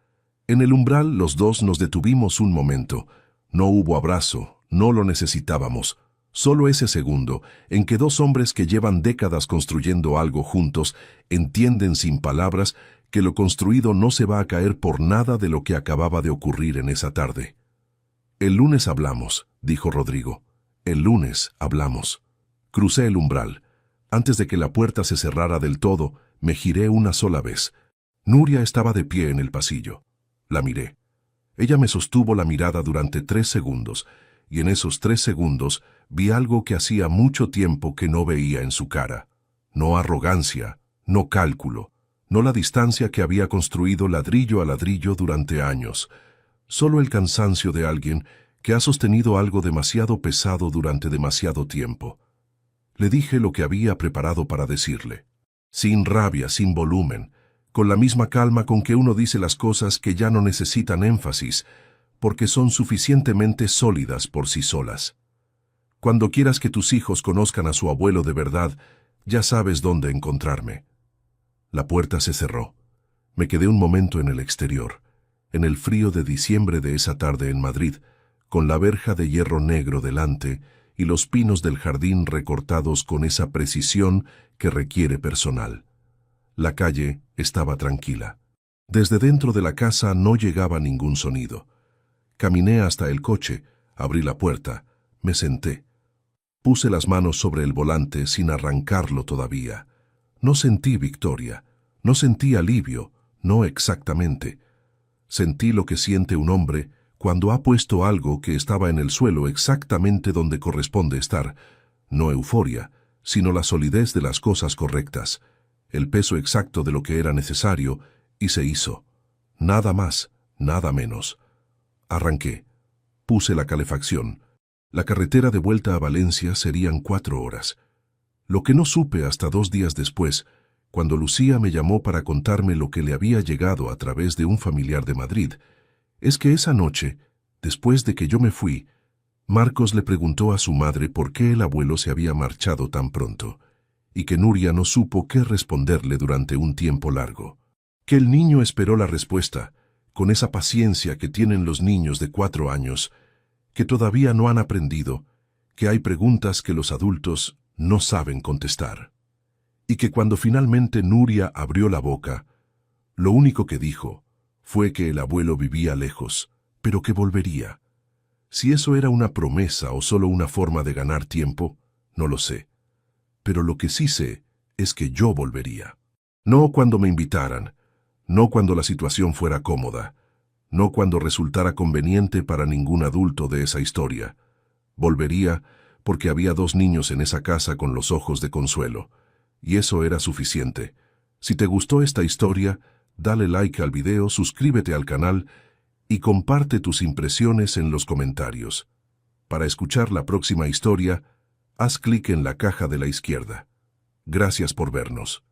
En el umbral los dos nos detuvimos un momento. No hubo abrazo, no lo necesitábamos. Solo ese segundo en que dos hombres que llevan décadas construyendo algo juntos entienden sin palabras que lo construido no se va a caer por nada de lo que acababa de ocurrir en esa tarde. «El lunes hablamos», dijo Rodrigo. «El lunes hablamos». Crucé el umbral. Antes de que la puerta se cerrara del todo, me giré una sola vez. Nuria estaba de pie en el pasillo. La miré. Ella me sostuvo la mirada durante 3 segundos, y en esos 3 segundos vi algo que hacía mucho tiempo que no veía en su cara. No arrogancia, no cálculo, no la distancia que había construido ladrillo a ladrillo durante años, solo el cansancio de alguien que ha sostenido algo demasiado pesado durante demasiado tiempo. Le dije lo que había preparado para decirle, sin rabia, sin volumen, con la misma calma con que uno dice las cosas que ya no necesitan énfasis, porque son suficientemente sólidas por sí solas. Cuando quieras que tus hijos conozcan a su abuelo de verdad, ya sabes dónde encontrarme. La puerta se cerró. Me quedé un momento en el exterior, en el frío de diciembre de esa tarde en Madrid, con la verja de hierro negro delante y los pinos del jardín recortados con esa precisión que requiere personal. La calle estaba tranquila. Desde dentro de la casa no llegaba ningún sonido. Caminé hasta el coche, abrí la puerta, me senté. Puse las manos sobre el volante sin arrancarlo todavía. No sentí victoria, no sentí alivio, no exactamente. Sentí lo que siente un hombre cuando ha puesto algo que estaba en el suelo exactamente donde corresponde estar. No euforia, sino la solidez de las cosas correctas, el peso exacto de lo que era necesario, y se hizo. Nada más, nada menos. Arranqué. Puse la calefacción. La carretera de vuelta a Valencia serían 4 horas. Lo que no supe hasta 2 días después, cuando Lucía me llamó para contarme lo que le había llegado a través de un familiar de Madrid, es que esa noche, después de que yo me fui, Marcos le preguntó a su madre por qué el abuelo se había marchado tan pronto, y que Nuria no supo qué responderle durante un tiempo largo. Que el niño esperó la respuesta, con esa paciencia que tienen los niños de 4 años, que todavía no han aprendido, que hay preguntas que los adultos no saben contestar. y que cuando finalmente Nuria abrió la boca, lo único que dijo fue que el abuelo vivía lejos, pero que volvería. Si eso era una promesa o solo una forma de ganar tiempo, no lo sé. Pero lo que sí sé es que yo volvería. No cuando me invitaran, no cuando la situación fuera cómoda, no cuando resultara conveniente para ningún adulto de esa historia. Volvería porque había 2 niños en esa casa con los ojos de Consuelo, y eso era suficiente. Si te gustó esta historia, dale like al video, suscríbete al canal y comparte tus impresiones en los comentarios. Para escuchar la próxima historia, haz clic en la caja de la izquierda. Gracias por vernos.